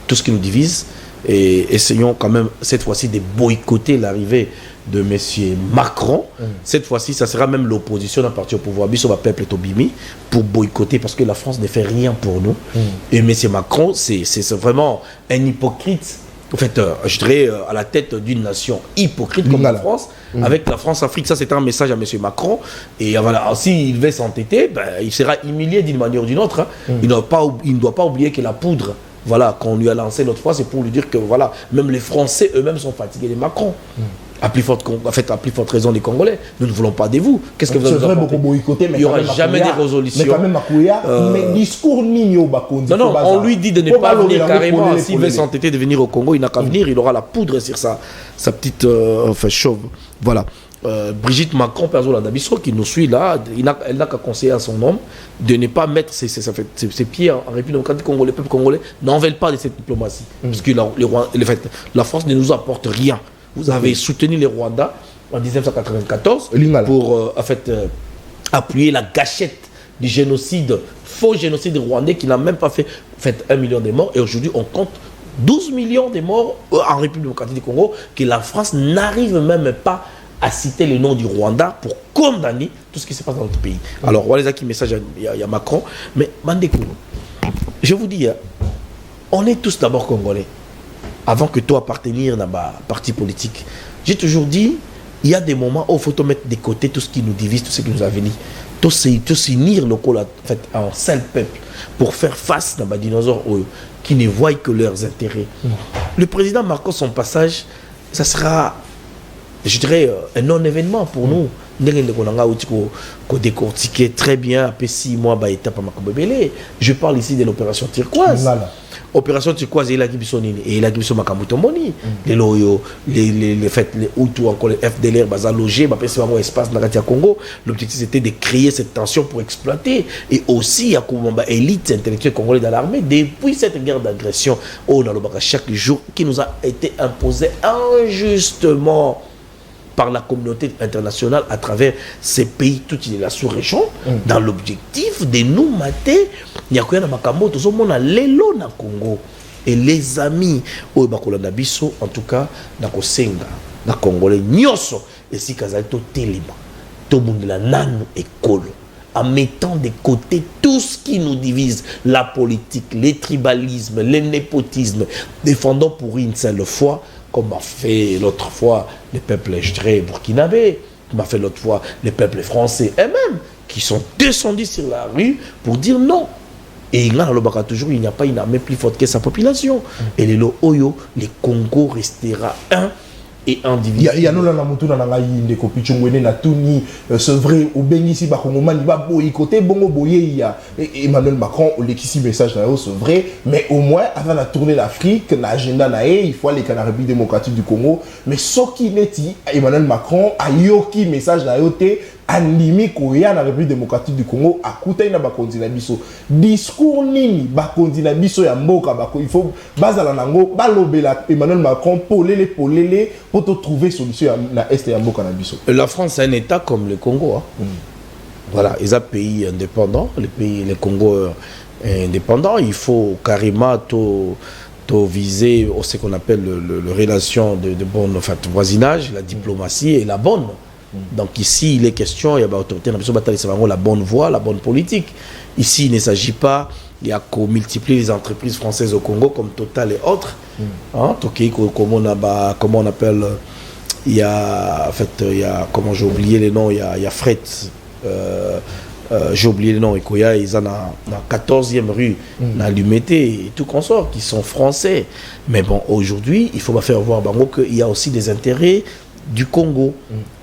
S2: tout ce qui nous divise et essayons quand même cette fois-ci de boycotter l'arrivée de monsieur Macron. Cette fois-ci ça sera même l'opposition d'un parti au pouvoir biso va peuple Tobimi pour boycotter parce que la France ne fait rien pour nous et monsieur Macron c'est vraiment un hypocrite. En fait, je dirais à la tête d'une nation hypocrite comme la France, avec la France-Afrique, ça c'est un message à M. Macron. Et voilà, s'il veut s'entêter, il sera humilié d'une manière ou d'une autre. Il ne doit pas oublier que la poudre, voilà, qu'on lui a lancée l'autre fois, c'est pour lui dire que voilà, même les Français eux-mêmes sont fatigués de Macron. À plus forte raison des Congolais. Nous ne voulons pas de vous. Qu'est-ce que vous avez
S1: apporté?
S2: Il n'y aura jamais de résolution.
S1: Mais quand même, mais discours Nino Bakondi.
S2: Non, on lui dit de ne pas venir carrément. S'il veut s'entêter de venir au Congo, il n'a qu'à venir. Il aura la poudre sur sa petite chauve. Voilà. Brigitte Macron, Perzola Dabisso, qui nous suit là, elle n'a qu'à conseiller à son homme de ne pas mettre ses pieds en République démocratique congolaise. Le peuple congolais n'en veut pas de cette diplomatie. Parce que la France ne nous apporte rien. Vous avez soutenu les Rwandais en 1994 pour appuyer la gâchette du génocide, faux génocide rwandais qui n'a même pas fait 1 million de morts. Et aujourd'hui, on compte 12 millions de morts en République démocratique du Congo que la France n'arrive même pas à citer le nom du Rwanda pour condamner tout ce qui se passe dans notre pays. Alors, voilà les message à Macron. Mais, Mandeko, je vous dis, on est tous d'abord Congolais. avant que toi appartenir dans ma parti politique. J'ai toujours dit, il y a des moments où il faut te mettre de côté tout ce qui nous divise, tout ce qui nous avenit. Tout s'unir le col, en fait, en seul peuple pour faire face à des dinosaures qui ne voient que leurs intérêts. Le président marquant son passage, ça sera, je dirais, un non-événement pour nous. Nous décortiquer très bien après 6 mois étape à. Je parle ici de l'opération turquoise. Opération turquoise et la Gibsonine et la Gibson Makamutomoni. Les loyaux, les faits, les Hutus, encore les FDLR, bas logé, bah c'est vraiment espace dans le Congo. L'objectif c'était de créer cette tension pour exploiter. Et aussi, il y a comme élite intellectuelle congolaise dans l'armée depuis cette guerre d'agression, on a le chaque jour qui nous a été imposée injustement par la communauté internationale à travers ces pays, toute la sous-région, dans l'objectif de nous mater. Il y a un makambo, tout le monde a l'élo na Congo. Et les amis, au Bakolanda Bisso, en tout cas, na Kosenga, na Congolais, nyoso, et si Kazali to telema, to mundela nanu et kolo, en mettant de côté tout ce qui nous divise, la politique, les tribalismes, les népotismes, défendant pour une seule fois, comme a fait l'autre fois les peuples burkinabés, comme a fait l'autre fois les peuples français eux-mêmes, qui sont descendus sur la rue pour dire non. Et il y a toujours, il n'y a pas une armée plus forte que sa population. Et les Oyo, les Congo restera un et individu.
S1: Il y a nous la moto na ngai de kopichongwene na tuni c'est vrai au bengisi ba kongomani ba boyikoté bongo boye ya Emmanuel Macron au lekisi message là c'est vrai mais au moins avant de tourner l'Afrique na agenda na il faut aller à la République démocratique du Congo mais ce qui neti Emmanuel Macron a yoki message là yoté andimi koya na République démocratique du Congo akuta ina ba kontina biso discours nini ba kontina biso ya mboka ba il faut bazala nango balobela Emmanuel Macron polele pour te trouver solution na est ya mboka na biso.
S2: La France est un état comme le Congo hein. Voilà, ils ont pays indépendants, les Congo indépendants, il faut carrément viser ce qu'on appelle le relation de bon voisinage, la diplomatie et la bonne. Donc ici, il est question, il y a l'autorité, la bonne voie, la bonne politique. Ici, il ne s'agit pas, il y a qu'à multiplier les entreprises françaises au Congo comme Total et autres. Hein, comment on appelle, il y a, en fait, il y a, comment j'ai oublié les noms, il y a Fret, j'ai oublié les noms, ils ont la 14e rue, dans l'Humété et tout consort, qui sont français. Mais bon, aujourd'hui, il faut faire voir qu'il y a aussi des intérêts du Congo,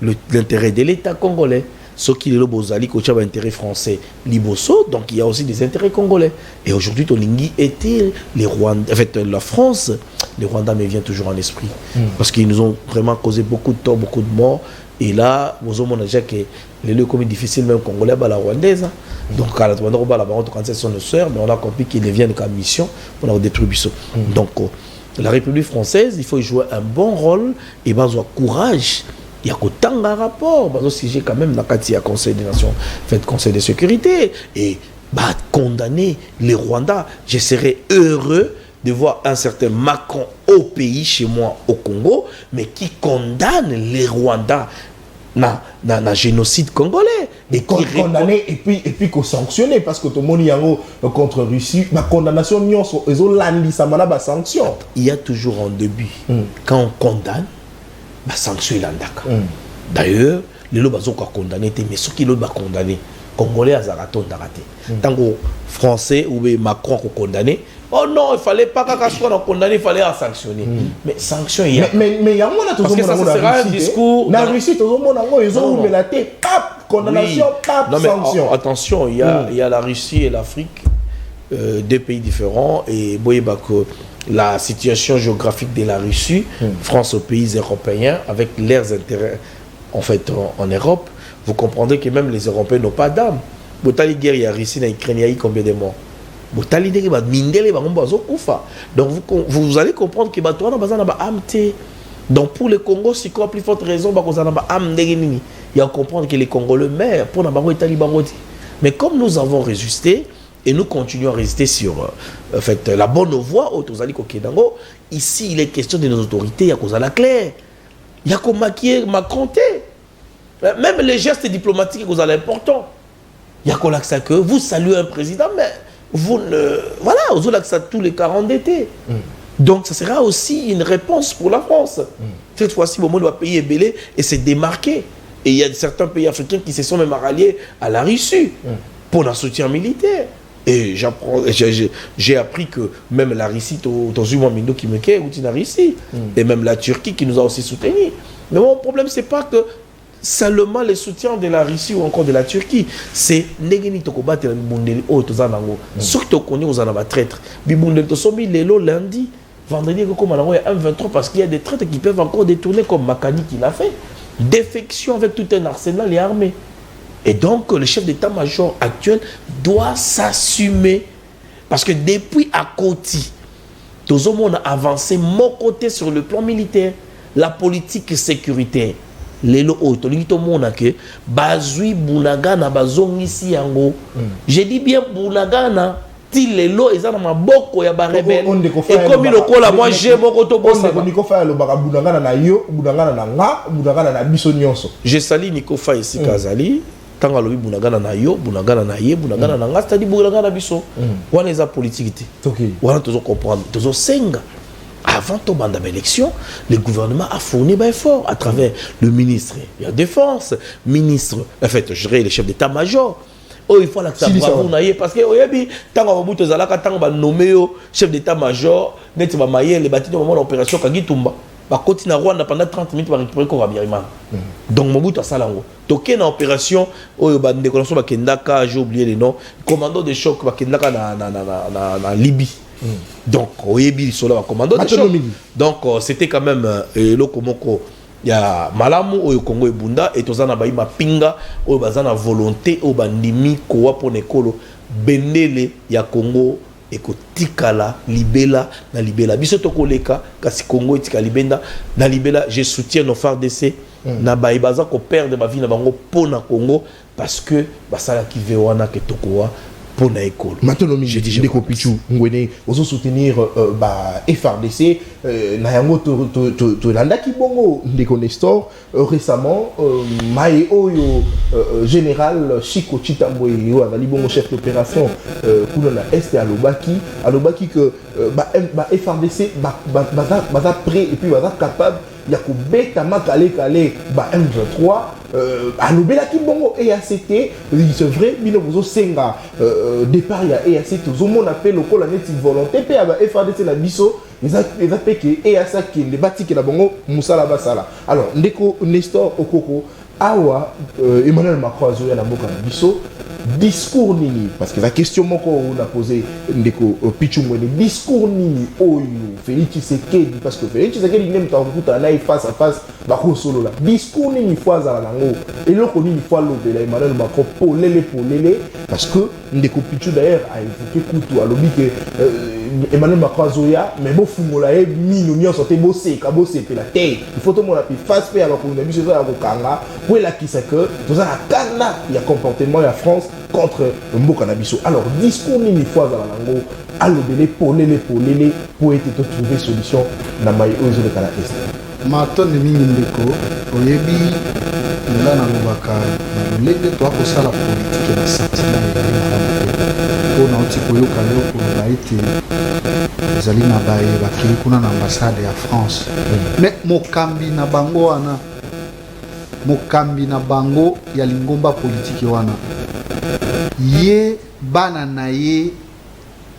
S2: l'intérêt de l'État congolais. Ce qui est le Bozali, qui a un intérêt français, Liboso, donc il y a aussi des intérêts congolais. Et aujourd'hui, Tolingi était les Rwandais, en fait, la France, les Rwandais me viennent toujours en esprit. Parce qu'ils nous ont vraiment causé beaucoup de tort, beaucoup de morts. Et là, vous avez déjà que les lieux comme difficile, même congolais, la rwandaise. Donc, à la Rwanda, quand c'est son sœur, mais on a compris qu'ils viennent comme mission pour détruire Bisso. Donc, la République française, il faut jouer un bon rôle et avoir courage. Il y a autant de rapports, si j'ai quand même dans le Conseil des Nations, fait Conseil de sécurité, et condamner les Rwandais. Je serais heureux de voir un certain Macron au pays, chez moi, au Congo, mais qui condamne les Rwandais dans le génocide congolais.
S1: Et condamner et puis qu'on sanctionner parce que tout le monde y a contre Russie, la condamnation, ils ont la sanction.
S2: Il y a toujours un début. Quand on condamne, la sanction est l'andaka. D'ailleurs, les lois sont condamnés, mais ceux qui l'ont condamné, Congolais à Zaraton d'arrêter. Tant que Français ou Macron condamné, oh non, il fallait pas qu'à soit condamné, il fallait sanctionner. Mais sanction, il y a.
S1: Mais il y a tout le monde
S2: sera un discours.
S1: Dans la Russie, tout le monde ils ont la tête, condamnation, sanction.
S2: Attention, il y a la Russie et l'Afrique, deux pays différents, et Boyebako. La situation géographique de la Russie, France aux pays européens, avec leurs intérêts en fait en Europe, vous comprendrez que même les Européens n'ont pas d'âme. Botali guerre, il y a Russie, il y a Ukraine, il y a combien de morts. Botali guerre, donc vous allez comprendre que toi, donc pour le Congo, c'est quoi plus forte raison, il y a à comprendre que les Congolais meurent pour mais comme nous avons résisté, et nous continuons à résister sur en fait, la bonne voie. Ici, il est question de nos autorités. Il y a cause à la claire. Il y a qu'on maquiller, Macronté. Même les gestes diplomatiques, cause à l'important. Il y a qu'on accès que vous saluez un président, mais vous ne. Voilà, vous avez accès à tous les 40 d'été. Donc, ça sera aussi une réponse pour la France. Cette fois-ci, le monde va payer belé et se démarquer. Et il y a certains pays africains qui se sont même ralliés à la Russie pour un soutien militaire. Et j'ai appris que même la Russie, dans une moment qui me quitte, ou la Russie, et même la Turquie qui nous a aussi soutenus. Mais mon problème, c'est pas que seulement le soutien de la Russie ou encore de la Turquie, c'est Negeni Tokobat et Bundeli O Tozanango. Surtout qu'on est aux anaba traîtres. Bibundel Tosomi Lelo lundi, vendredi, comme il y a un 23 parce qu'il y a des traîtres qui peuvent encore détourner comme Makani qui l'a fait. Défection avec tout un arsenal et armé. Et donc, le chef d'état-major actuel doit s'assumer. Parce que depuis à Koti, tout le monde a avancé mon côté sur le plan militaire, la politique sécuritaire. Lelo auto, tout le monde a que Bazui Bunagana Bazongisi Yango. J'ai dit bien Bunagana. Si lelo eza na maboko ya ba rebelle et comme il okola moi j'ai mon koto bossa
S1: Nico Faye le baka Bunagana na yo Bunagana na nga Bunagana na biso nyonso.
S2: Je sali Nico Faye ici Kazali tanga lobi Bunagana na yo Bunagana na ye Bunagana na nga c'est-à-dire Bunagana biso wana eza politique
S1: OK
S2: wana tozo comprendre tozo senga. Avant ton mandat d'élection, le gouvernement a fourni un effort à travers le ministre de la Défense, ministre, en fait, je dirais le chef d'état-major. Oh, il faut la bravo parce que oyebi tango babuto zalaka tango ba nommé chef d'état-major net ba maye les bâtiments au moment d'opération Kagitumba ba continue à Rwanda pendant 30 minutes pour récupérer ko Habyarimana. Donc Mobutu asalango toké na opération oyo ba ndeko ba kendaka j'ai oublié les noms commando de choc ba kendaka na Libye. Donc oyebi solo ba commando de choc. Donc c'était quand même le komoko il y a malamu au Congo et Bunda et tozana baima pinga au bazana volonté au bandimi kowa ponekolo bendele ya Congo et ko tikala libela na libela biso tokoleka kasi Congo etika libenda na libela je soutiens nos FARDC na baibaza ko perdre ma vie na bango pona Congo parce que basala ki vewana ke tokowa pona école.
S1: Maintenant j'ai dit Ndeko Pichu ngwene ozo soutenir FARDC na yango to landa ki bongo Ndeko Nestor récemment mai oyo général Chiko Chitamboye yo azali bongo chef d'opération kuna na est alobaki que FARDC baza prêt et puis baza capable ya kubeta makale ba M23 alobela ki bongo EACT c'est vrai bino bozo senga départ ya EACT tozomo na pe lokola neti volonté pe ba FARDC na biso les apeke EACT les batiki na bongo musala basala. Alors Ndeko Nestor Okoko awa Emmanuel Macron azoya na mboka na biso discours nini parce que la question moko on a posé Ndeko Pichu Mwene discours nini oyo Félix Tshisekedi parce que Félix Tshisekedi n'aime pas kuta na face à face ba ko solo la discours nini fois za nango et loko nini fois lobela Emmanuel Macron pour lele parce que Ndeko Pichu d'ailleurs a évoqué kutu alobi que Emmanuel Macron azoya mais bo fungola e mino nyonso te bossé pe la terre il faut tout monde la face pe alors qu'on a vu ça ko kanga pour la qui c'est que tout ça kana il y a comportement ya France contre Mboka Nabiso. Alors, discours mini fois dans la langue, alobele pour être trouver solution dans ma ozo de Kala Est.
S3: Maton ni mingi ndeko, oyebi nga na lobaka na lenge to akosala politique na sentiment ya ko na oti koyoka leo ko na ete ezali na baye bakili kuna na ambassade ya France. Mais mokambi na bango wana mokambi na bango ya lingomba politique wana ye bana na ye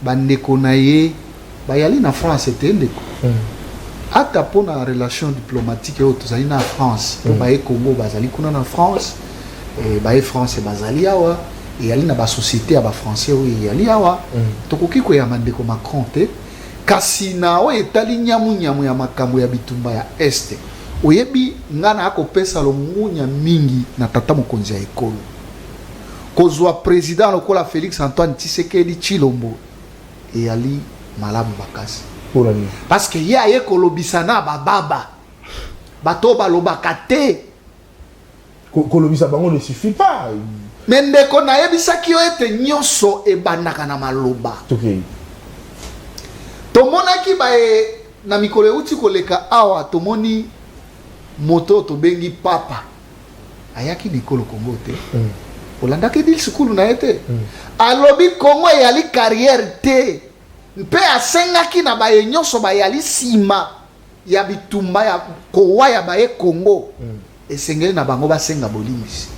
S3: bandeko na ye bayali na France ete ndeko ata pona relation diplomatique yo tozali na France to baye Congo bazali kuna na France baye France bazali awa e yali na ba société ya ba français o yali awa tokoki ko ya mandeko Macron te kasi na o etali nyamu ya makambo ya bitumba ya este oyebi ngana akopesa longunya mingi na tata mokonzi ya ekolo kozwa président lokola Félix Antoine Tshisekedi Chilombo et ali malamu bakasi parce que ya ye kolobisa na bababa bato balobaka te
S1: kolobisa bango ne suffit pas
S3: mais ndeko na yebisaki yo ete nyonso ebandaka na maloba tomonaki bae na mikolo euti koleka awa tomoni moto tobengi papa ayaki nikolo Congo te olanda ke dil sukulu na ete alobi Congo yali carrière te mpe asengaki na baye nyonso bayali nsima ya bitumba ya kowa ya baye Congo esengeli na bango basenga bolimbisi.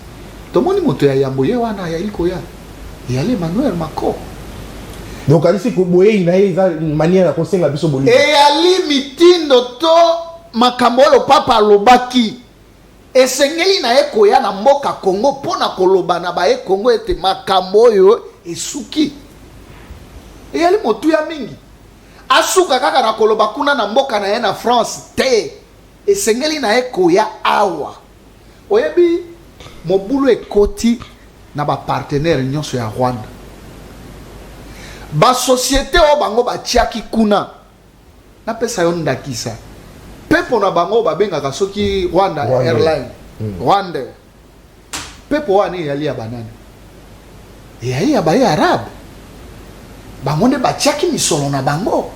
S3: Tomoni moto ya yambo ye wana yali koya yali Emmanuel Macron.
S1: Donc alisi ko boye ina eza manière ya kosenga biso bolimbisi.
S3: Eyali mitindo to makambo oyo papa alobaki esengeli na ye koya na mboka Congo pona koloba na baye Congo ete makambo oyo esuki. Eyali motu ya mingi asuka kaka na koloba kuna na mboka na ye na France te esengeli na ye koya awa. Oyebi mobulu ekoti na ba partenaire nyonso ya Rwanda, ba société o bango batiaki kuna na pesa yo ndakisa pepo na bango babengaka soki Rwanda Airline Rwanda pepo wani yali ya banani yali ya baye arabe bango nde batiaki misolo na bango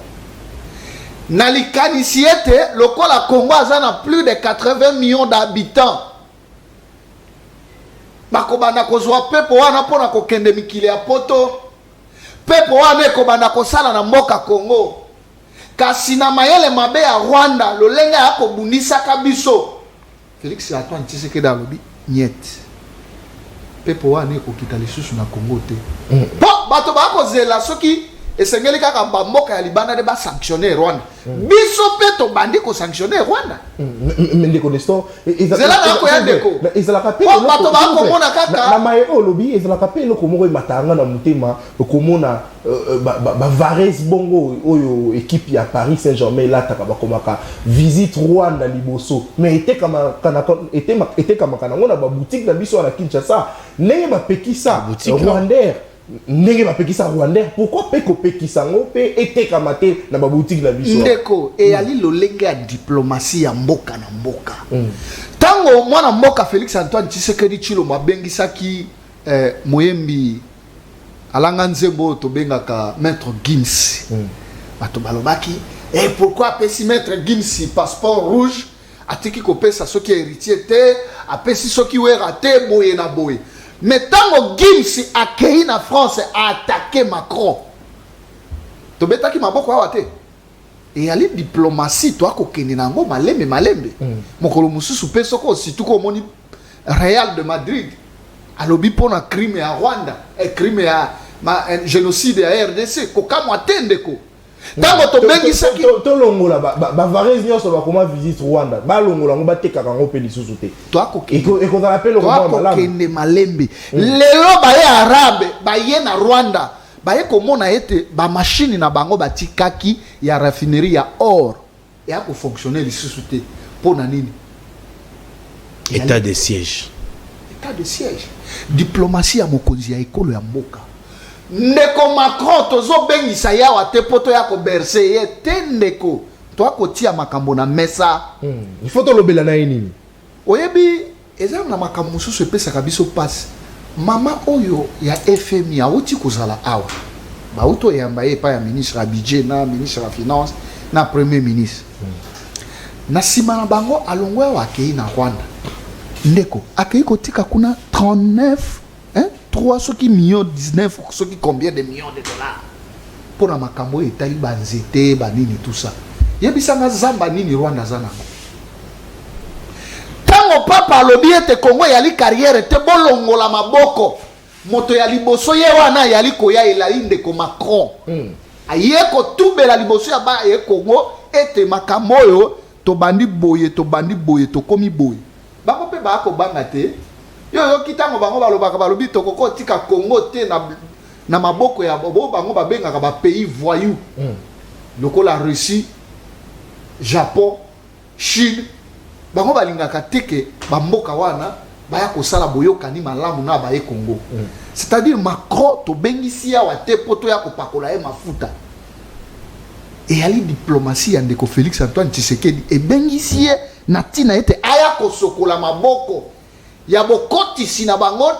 S3: na likanisi ete lokola Congo aza na plus de 80 millions d'habitants bakobanda kozwa pepo wana mpona kokende mikili ya poto pepo wana ekobanda kosala na mboka Congo kasi na mayele mabe ya Rwanda lolenge ya kobunisaka biso Félix Antoine Tshisekedi alobi niet pepo wana ekokita lisusu na Congo te po bato bakozela soki esengeli kaka mboka ya Libanda de ba sanctionner Rwanda biso pe to bandi ko sanctionner Rwanda
S1: ndeko nesto
S3: ezala na ko ya ndeko
S1: ezala ka pe
S3: bato ba ko mona kaka
S1: na maero lobi ezala ka pe loko moko matanga na mutema komona ba Vares bongo oyo équipe ya Paris Saint-Germain là takabakomaka visite Rwanda liboso mais était kama kana ngona ba boutique na biso na Kinshasa ndenge ba pekisa Rwandais ndenge bapekisa Rwandais pourquoi peko pekisa ngo pe etekama te na baboutique na biso
S3: ndeko eyali lolenge ya diplomatie ya mboka na mboka tango mwana mboka Félix Antoine Tshisekedi Tshilombo abengisaki moyembi alanga nzembo tobengaka Maître Gims bato balobaki pourquoi apesi Maître Gims passeport rouge atiki kopesa soki héritier te apesi soki wera te boye na boye. Mais tant que Gims accueilli na France a attaqué Macron, to betaki maboko awate. Et y a les diplomatie, toi ko kende nango malembe. Mokolo mususu peso ko si tuko moni Real de Madrid. Alobi pona crime à Rwanda, et crime à génocide à RDC ko kamwa tende ko. Tango to bengi saki
S1: to longola ba Vares nyonso ba koma visite Rwanda ba longola ngo bateka kango pe lisusu te
S3: to ako
S1: eko za rappel ko
S3: ba kende malembe lelo ba ye arabe ba ye na Rwanda ba ye komona ete ba machine na bango batikaki ya raffinerie ya or et a ko fonctionner lisusu te pona nini
S2: état de siège
S3: diplomatie ya mokonzi ya ekolo ya mboka. Ndeko Macron tozo bengisa yawa te poto ya ko berse ye te ndeko to akotia makambo na mesa
S1: il faut to lobela na nini
S3: oyebi eza na makambo mususu epesa biso passe mama oyo ya FMI auti kozala awa ba auto yamba ye pa ya ministre ya budget na ministre ya finance na premier ministre na sima na bango alongwe wa akei na Rwanda ndeko akei kotika kuna 3 soki millions 19 soki combien de millions de dollars pour na makambo etali banzete banini tout ça yebisanga zamba nini Rwanda zana tango papa alobi ete Congo yali carrière te bolongola maboko moto ya liboso ye wana yali koya elali ndeko Macron aye ko tubela liboso ya ba ye Congo ete makambo oyo to bandi boye to komi boye bako pe ba ko banga te yo kitango bango balobaka balobi tokoko tika Congo te na maboko ya bobo bango babengaka ba pays voyous lokola Russie Japon Chine bango balingaka teke bamboka wana baya kosala boyokani malamu na baye Congo c'est-à-dire Macron to bengisi ya wate poto ya kopakola ye mafuta et ali diplomatie ya ndeko Félix Antoine Tshisekedi e bengisi ye na tina ete aya kosokola maboko ya bokotisi na bango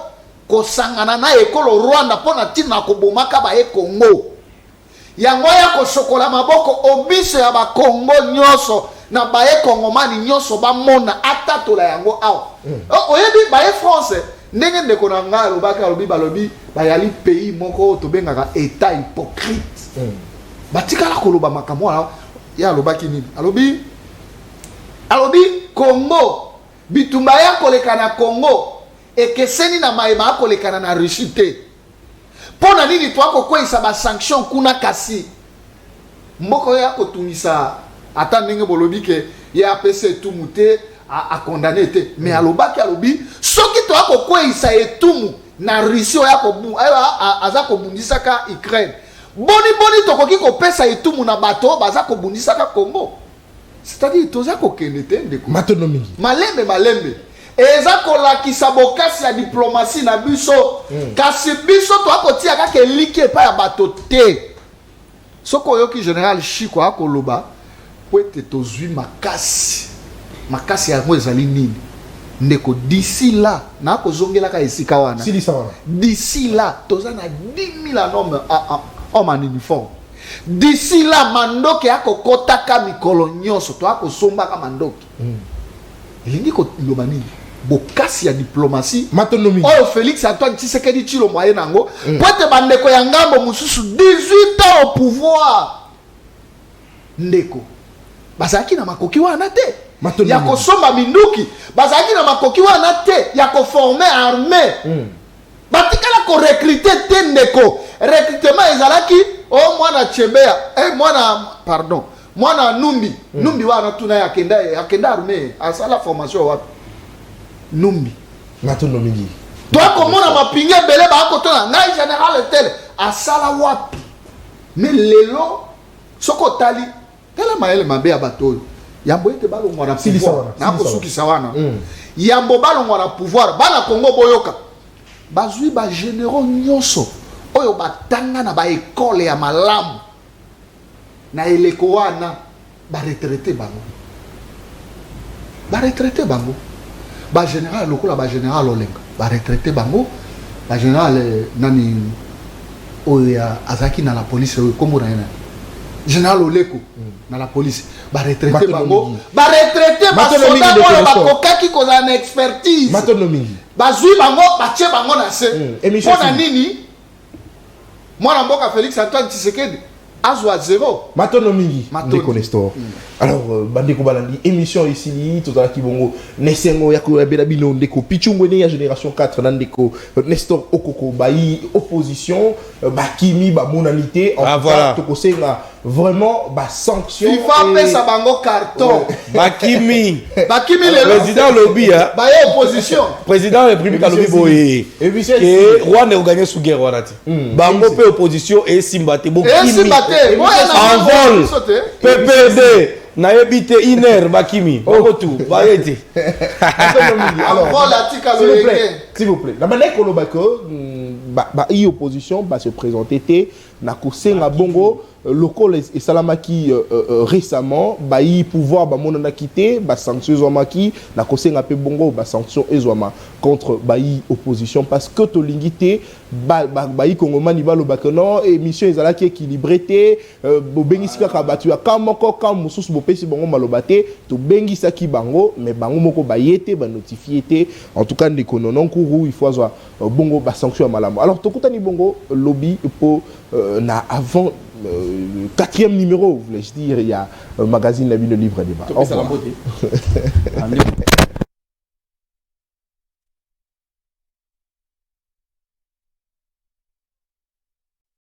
S3: kosangana na ekolo Rwanda pona tina kobomaka baye Congo yango ya kosokola maboko obiso ya ba Congo nyonso na baye Kongomani nyonso bamona atatola yango awa oyebi baye France ndenge ndeko na nga balobi bayali pays moko tobengaka état hypocrite batikala koloba makambo ya alobaki nini alobi Congo bitumba ya koleka na Congo ekeseni na maema akolekana na Russie te pona nini twakokweyisa basanction kuna kasi mboko ya kotungisa ata ndenge bolobi ke ya apesa etumu te akondane te mais alobi soki twakokweyisa etumu na Russie aza kobundisaka Ukraine boni tokoki kopesa etumu na bato baza kobundisaka Congo c'est-à-dire toza kokende te ndeko malembe eza kolakisa bokasi ya diplomatie na biso kasi biso twakotia kaka eliki epai ya bato te soko oyoki général Chiko akoloba po ete tozwi makasi yango ezali nini ndeko d'ici là nakozongelaka esika wana d'ici là toza na 10 000 hommes en uniforme d'ici là mandoki akokotaka mikolo nyonso to akosombaka mandoki elingi koloba nini bokasi ya diplomatie oyo Félix Antoine Tshisekedi Tshilombo aye nango po ete bandeko ya ngambo mosusu 18 ans au pouvoir ndeko bazalaki na makoki wana te ya kosomba minduki bazalaki na makoki wana te ya koforme armée batikala korekrute te ndeko recrutement ezalaki mwana Chebea mwana Numbi wana tuna yakenda armée asala formation wapi Numbi
S1: Matondo mingi
S3: twakomona mapinge ebele bakotona ngai général tel asala wapi mais lelo soko tali tala maele mabe ya bato oyo yambo ete balongwa na pouvoir na kosukisa wana yambo balongwa na pouvoir bana Congo boyoka bazwi ba généraux nyonso oyo batanga na ba école ya malamu na eleko wana ba retraité bango ba général lokola ba général Olenga ba retraité bango ba général nani oyo ya azaki na la police oyo kombo na yena général Oleko na la police ba retraité bango ba retraité ba soldat oyo bakokaki kozala na expertise bazwi bango batie bango na se pona nini mwana mboka Félix Antoine Tshisekedi azwa 0
S1: matono mingi ndeko Nestor alors bandeko balandi émission ici tozala kibongo nesengo ya ko bela bino ndeko pichungwene ya génération 4 na ndeko Nestor Okoko bayi opposition bakimi ba monanité en
S2: voilà
S1: tokosenga vraiment ba sanction
S3: FIFA pesa bango carton
S2: bakimi
S3: le
S2: président lobby
S3: bayi opposition
S2: président république lobby boye que Rwanda a gagné sous guerre wana ti bango pe opposition et simbate bokimi en vol PPD na yebite iner bakimi okotu bayete
S3: alors
S1: s'il vous plaît la manière que l'obako ba opposition ba se présenter na kosenga bongo local et salamaki récemment bayi pouvoir ba monana quitté ba sanction ezwamaki na kosenga pe bongo ba sanction ezwama contre bayi opposition parce que to lingité bayi kongomani ba lobaka non émission ezalaki équilibré té bobengisika ka batu ya kamoko kam mususu bopesi bongo malobate to bengisaki bango mais bango moko bayete ba notifié té en tout cas ndeko non kourou il faut avoir bongo ba sanction malamu alors tokutani bongo lobby pour na avant le 4e numéro, voulais-je dire, il y a un magazine La Vie, le livre débat. Au revoir.